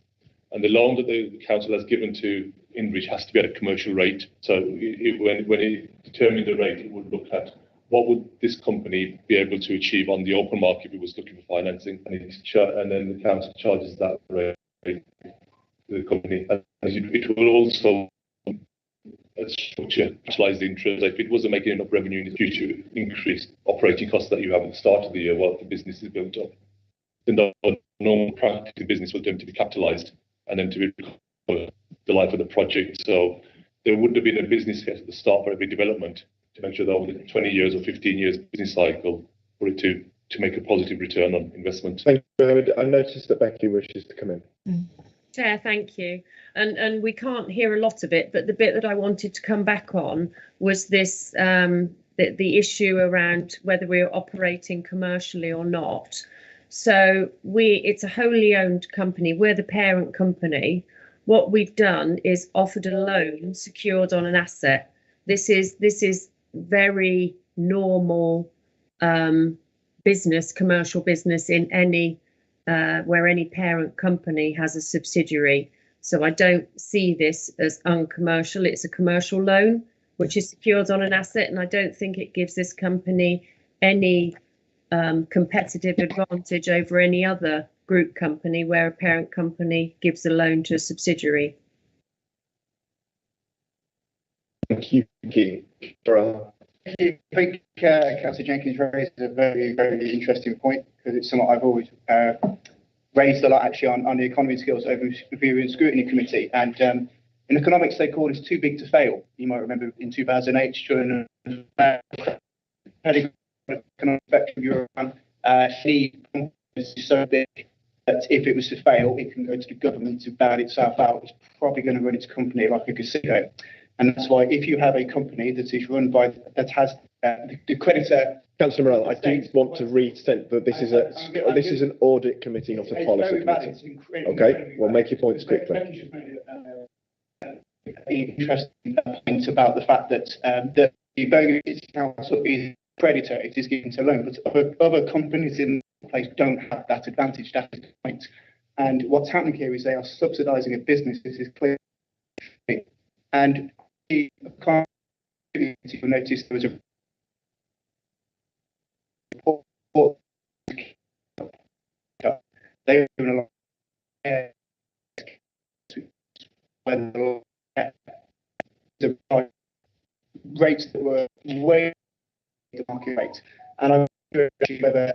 And the loan that the council has given to Inbridge has to be at a commercial rate. So when it determined the rate, it would look at what would this company be able to achieve on the open market if it was looking for financing, and then the council charges that rate to the company. And it will also structure the interest. If it wasn't making enough revenue in the future, increased operating costs that you have at the start of the year while the business is built up. The normal practice in business will tend to be capitalised and then to be the life of the project. So there would have been a business case at the start for every development to make sure that over the 20 years or 15 years business cycle for it to make a positive return on investment. Thank you, Mohammed. I noticed that Becky wishes to come in. Chair, thank you. And we can't hear a lot of it, but the bit that I wanted to come back on was this the issue around whether we're operating commercially or not. So it's a wholly owned company. We're the parent company. What we've done is offered a loan secured on an asset. This is very normal business, commercial business in any where any parent company has a subsidiary. So I don't see this as uncommercial. It's a commercial loan which is secured on an asset, and I don't think it gives this company any competitive advantage over any other group company where a parent company gives a loan to a subsidiary. Thank you, Vicky. I think Councillor Jenkins raised a very, very interesting point, because it's something I've always raised a lot actually on the economy skills over review and scrutiny committee. And in economics, they call this too big to fail. You might remember in 2008 during the economic spectrum Eurozone, is so big that if it was to fail, it can go to the government to bail itself out. It's probably going to run its company like a casino. And that's why if you have a company that is run by, that has the creditor. Councillor Morell, I do want to restate that this is an audit committee, not a policy committee. Okay, well, make your points quickly. Interesting point about the fact that the Birmingham Council is creditor, it is given to loan, but other companies in the place don't have that advantage. That is the point. And what's happening here is they are subsidising a business. This is clear. And the committee will notice there was a report. They were doing a lot of rates that were way the market rate. And I'm not sure whether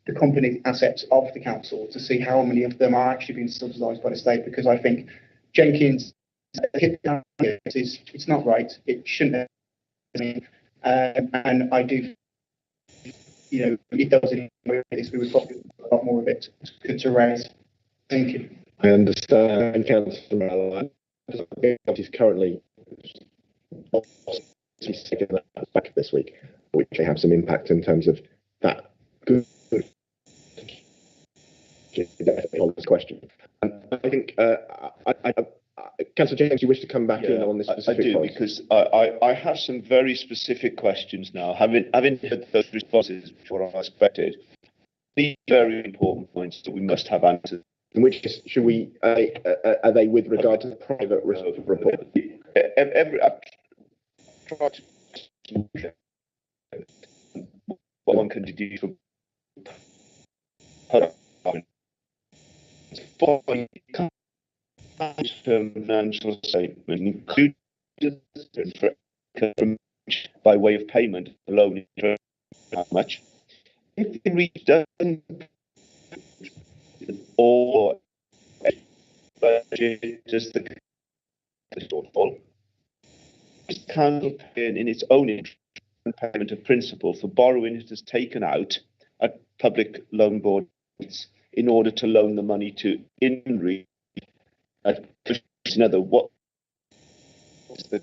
the company assets of the council to see how many of them are actually being subsidised by the state, because I think Jenkins it's not right. It shouldn't have. And I do, you know, if there was any way this, we would probably a lot more of it to raise. Thank you. I understand, Councillor Morell. Is currently taking that back this week, which may have some impact in terms of that. Good. On this question, I think Councillor James, you wish to come back in on this specific I do, point? because I have some very specific questions now. Having heard those responses, which were unexpected, these very important points that we must have answered. In which case, should we? Are they with regard to the private report? I've tried to what one can deduce from financial statement included by way of payment alone. How much? If you read done or just the shortfall, this council in its own interest payment of principal for borrowing it has taken out at public loan boards in order to loan the money to Inri. Another, what is the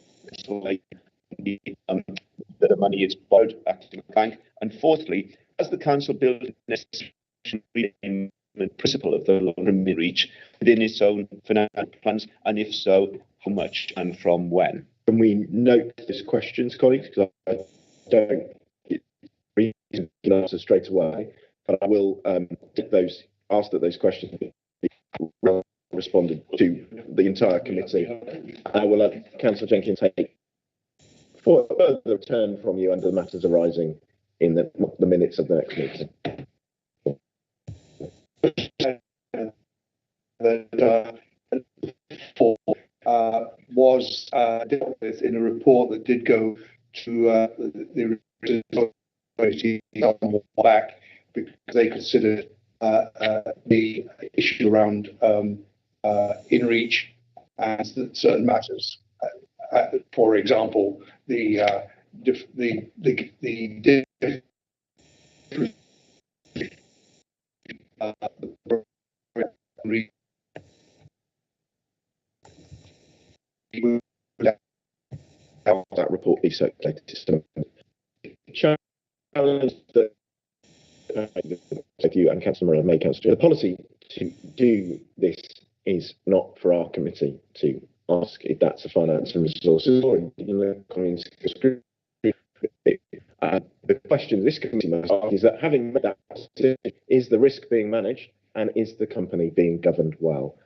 money is borrowed back to the bank? And fourthly, as the council built principle of the London reach within its own financial plans, and if so, how much and from when? Can we note these questions, colleagues? Because I don't reason to answer straight away, but I will ask that those questions be responded to the entire committee. I will let Councillor Jenkins take for further return from you under the matters arising in the minutes of the next meeting. Was dealt with in a report that did go to the authority back, because they considered the issue around in reach and certain matters. For example, the that report be circulated to challenge that you and Councillor Murray have made, Councillor. The policy to do this is not for our committee to ask if that's a finance and resources or the question this committee must ask is that, having made that decision, is the risk being managed and is the company being governed well?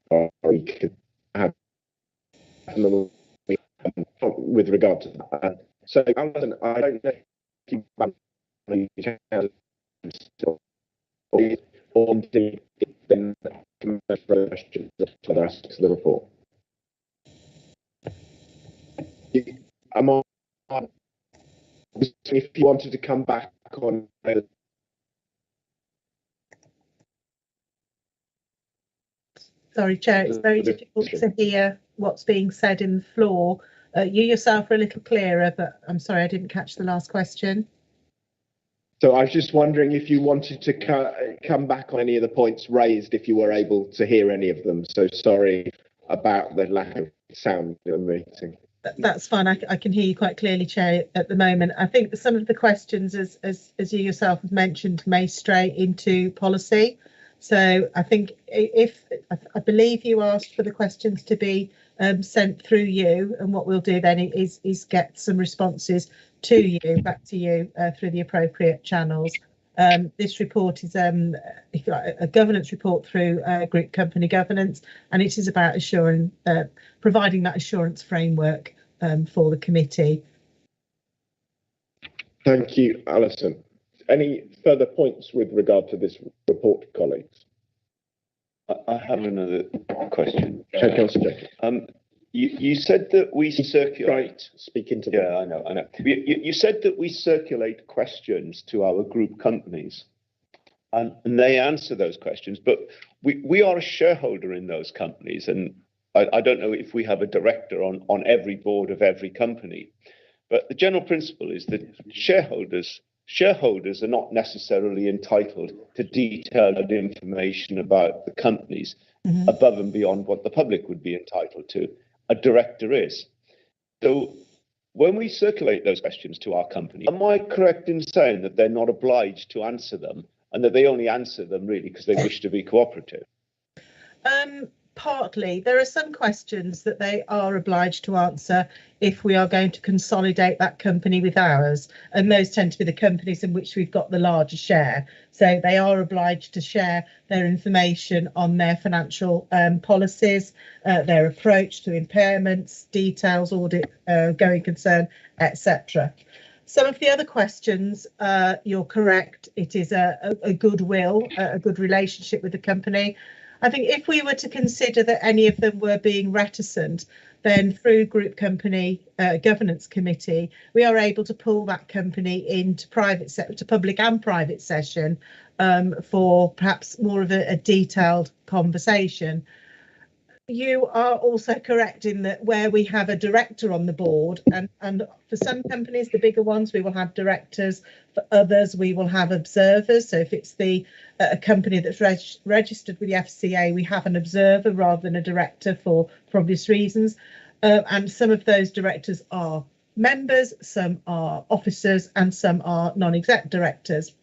Or we could have with regard to that. So, Alison, I don't know if you or indeed then questions to aspects of the report. If you wanted to come back on. Sorry, Chair, it's very difficult to hear what's being said in the floor. You yourself are a little clearer, but I'm sorry, I didn't catch the last question. So I was just wondering if you wanted to come back on any of the points raised, if you were able to hear any of them. So sorry about the lack of sound in the meeting. That's fine. I can hear you quite clearly, Chair, at the moment. I think that some of the questions, as you yourself have mentioned, may stray into policy. So I think I believe you asked for the questions to be sent through you, and what we'll do then is get some responses to you, back to you through the appropriate channels. This report is a governance report through group company governance, and it is about assuring, providing that assurance framework for the committee. Thank you, Alison. Any further points with regard to this report, colleagues? I have another question. Councillor Jenkins. You said that we circulate. Right, speak into that. Yeah, I know. You said that we circulate questions to our group companies, and they answer those questions. But we are a shareholder in those companies, and I don't know if we have a director on every board of every company. But the general principle is that shareholders are not necessarily entitled to detailed information about the companies above and beyond what the public would be entitled to. A director is. So when we circulate those questions to our company, am I correct in saying that they're not obliged to answer them, and that they only answer them really because they wish to be cooperative? Partly. There are some questions that they are obliged to answer if we are going to consolidate that company with ours, and those tend to be the companies in which we've got the larger share. So they are obliged to share their information on their financial policies, their approach to impairments, details, audit, going concern, etc. Some of the other questions, you're correct, it is a goodwill, a good relationship with the company. I think if we were to consider that any of them were being reticent, then through Group Company Governance Committee, we are able to pull that company into public and private session for perhaps more of a detailed conversation. You are also correct in that where we have a director on the board, and for some companies, the bigger ones, we will have directors. For others, we will have observers. So if it's a company that's registered with the FCA, we have an observer rather than a director for obvious reasons. And some of those directors are members, some are officers, and some are non-exec directors.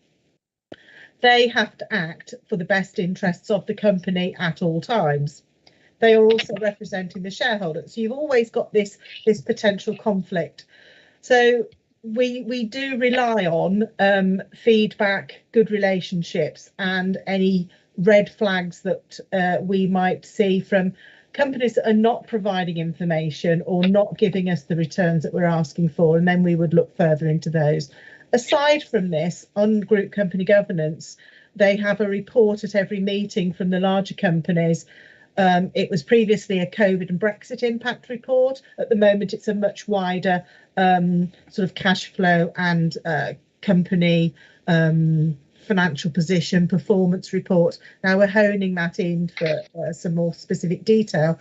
they have to act for the best interests of the company at all times. They are also representing the shareholders. So you've always got this potential conflict. So we do rely on feedback, good relationships, and any red flags that we might see from companies that are not providing information or not giving us the returns that we're asking for, and then we would look further into those. Aside from this, on group company governance, they have a report at every meeting from the larger companies. It was previously a COVID and Brexit impact report. At the moment, it's a much wider sort of cash flow and company financial position performance report. Now we're honing that in for some more specific detail.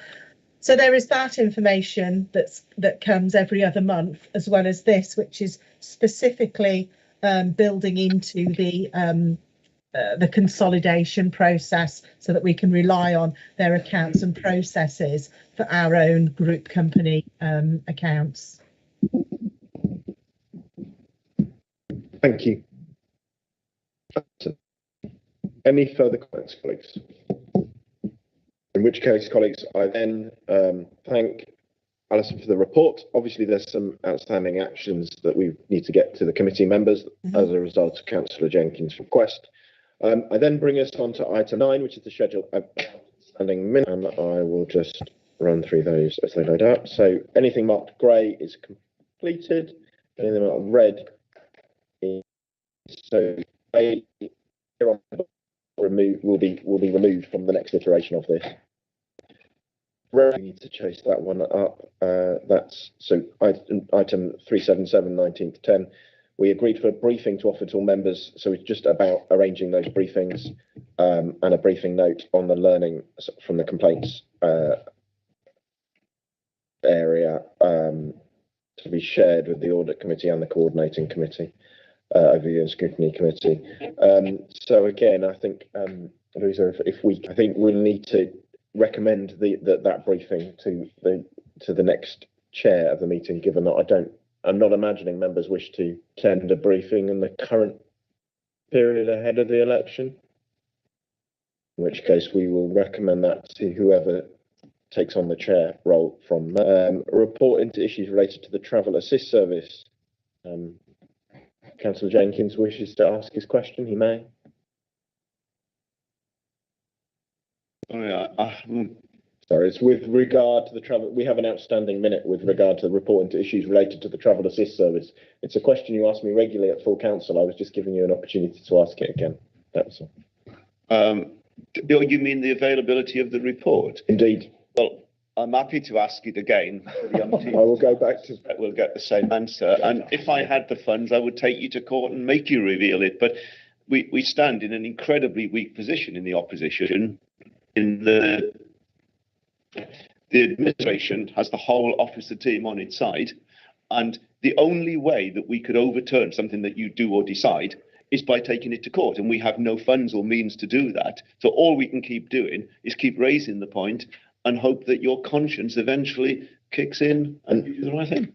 So there is that information that comes every other month, as well as this, which is specifically building into the consolidation process so that we can rely on their accounts and processes for our own group company accounts. Thank you. Any further comments, colleagues? In which case, colleagues, I then thank Alison for the report. Obviously, there's some outstanding actions that we need to get to the committee members as a result of Councillor Jenkins' request. I then bring us on to item 9, which is the schedule of outstanding minutes, and I will just run through those as they load up. So anything marked grey is completed. Anything marked red is so will be removed from the next iteration of this. We need to chase that one up. That's so item 377, 19th 10. We agreed for a briefing to offer to all members, so it's just about arranging those briefings and a briefing note on the learning from the complaints area to be shared with the audit committee and the coordinating committee, overview and scrutiny committee. So again, I think Louisa, I think we'll need to recommend that briefing to the next chair of the meeting, given that I'm not imagining members wish to attend a briefing in the current period ahead of the election, in which case we will recommend that to whoever takes on the chair role from report into issues related to the travel assist service. Councillor Jenkins wishes to ask his question, he may. Sorry, it's with regard to the travel. We have an outstanding minute with regard to the report into issues related to the travel assist service. It's a question you ask me regularly at full council. I was just giving you an opportunity to ask it again. That was all. You mean the availability of the report? Indeed. Well, I'm happy to ask it again. I will go back to. We'll get the same answer. And if I had the funds, I would take you to court and make you reveal it. But we stand in an incredibly weak position in the opposition. In the administration has the whole officer team on its side, and the only way that we could overturn something that you do or decide is by taking it to court, and we have no funds or means to do that. So all we can keep doing is keep raising the point and hope that your conscience eventually kicks in and you do the right thing.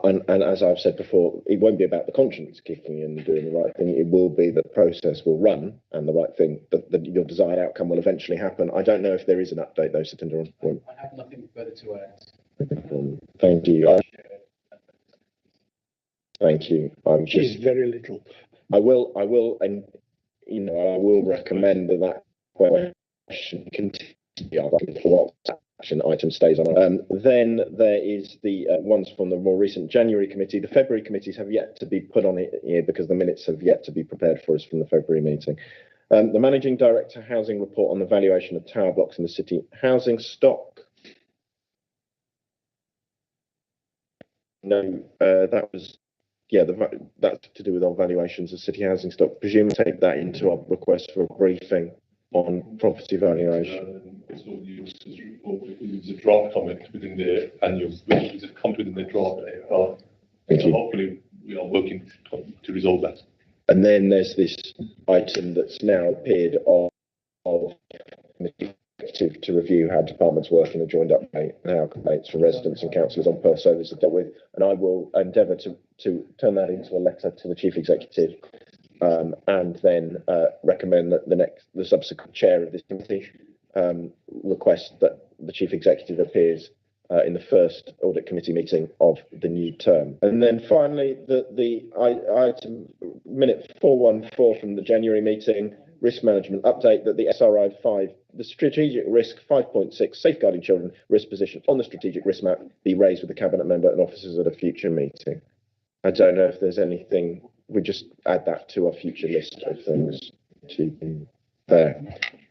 And as I've said before, it won't be about the conscience kicking in and doing the right thing. It will be the process will run and the right thing, that your desired outcome will eventually happen. I don't know if there is an update though, Satinder. I have nothing further to add. Thank you. Thank you. Very little. I will, and I will recommend that question continue. Action item stays on. Then there is the ones from the more recent January committee. The February committees have yet to be put on it here because the minutes have yet to be prepared for us from the February meeting. The Managing Director Housing report on the valuation of tower blocks in the city housing stock. No, that was, that's to do with our valuations of city housing stock. Presume take that into our request for a briefing on property valuation. It's all used as a report because it was a draft comment within the annual, which is a comment within the draft AFR. So hopefully we are working to resolve that. And then there's this item that's now appeared of to review how departments work in a joined up way and how complaints from residents and councillors on per service are dealt with. And I will endeavour to turn that into a letter to the Chief Executive and then recommend that the subsequent chair of this committee request that the chief executive appears in the first audit committee meeting of the new term. And then finally, the item minute 414 from the January meeting, risk management update, that the SRI 5, the strategic risk 5.6, safeguarding children risk position on the strategic risk map, be raised with the cabinet member and officers at a future meeting. I don't know if there's anything, we just add that to our future list of things to be there.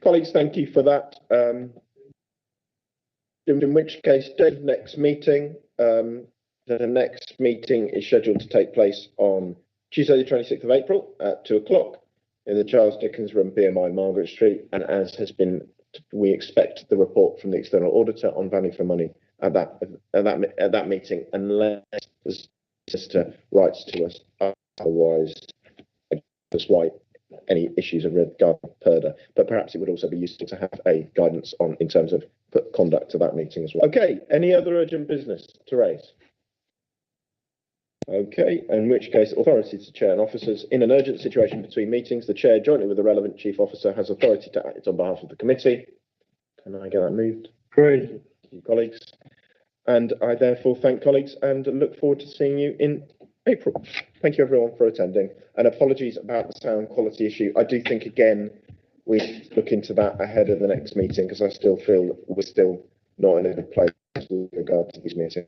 Colleagues, thank you for that. In which case, the next meeting is scheduled to take place on Tuesday, the 26th of April at 2 o'clock in the Charles Dickens Room, BMI Margaret Street. And as has been, we expect the report from the external auditor on value for money at that meeting, unless the solicitor writes to us. Otherwise, that's why any issues are regarding PERDA, but perhaps it would also be useful to have a guidance on in terms of conduct to that meeting as well. Okay, any other urgent business to raise? Okay, in which case, authority to chair and officers. In an urgent situation between meetings, the chair, jointly with the relevant chief officer, has authority to act on behalf of the committee. Can I get that moved? Great. Thank you, colleagues. And I therefore thank colleagues and look forward to seeing you in April. Thank you everyone for attending, and apologies about the sound quality issue. I do think again we look into that ahead of the next meeting, because I still feel we're still not in a good place with regard to these meetings.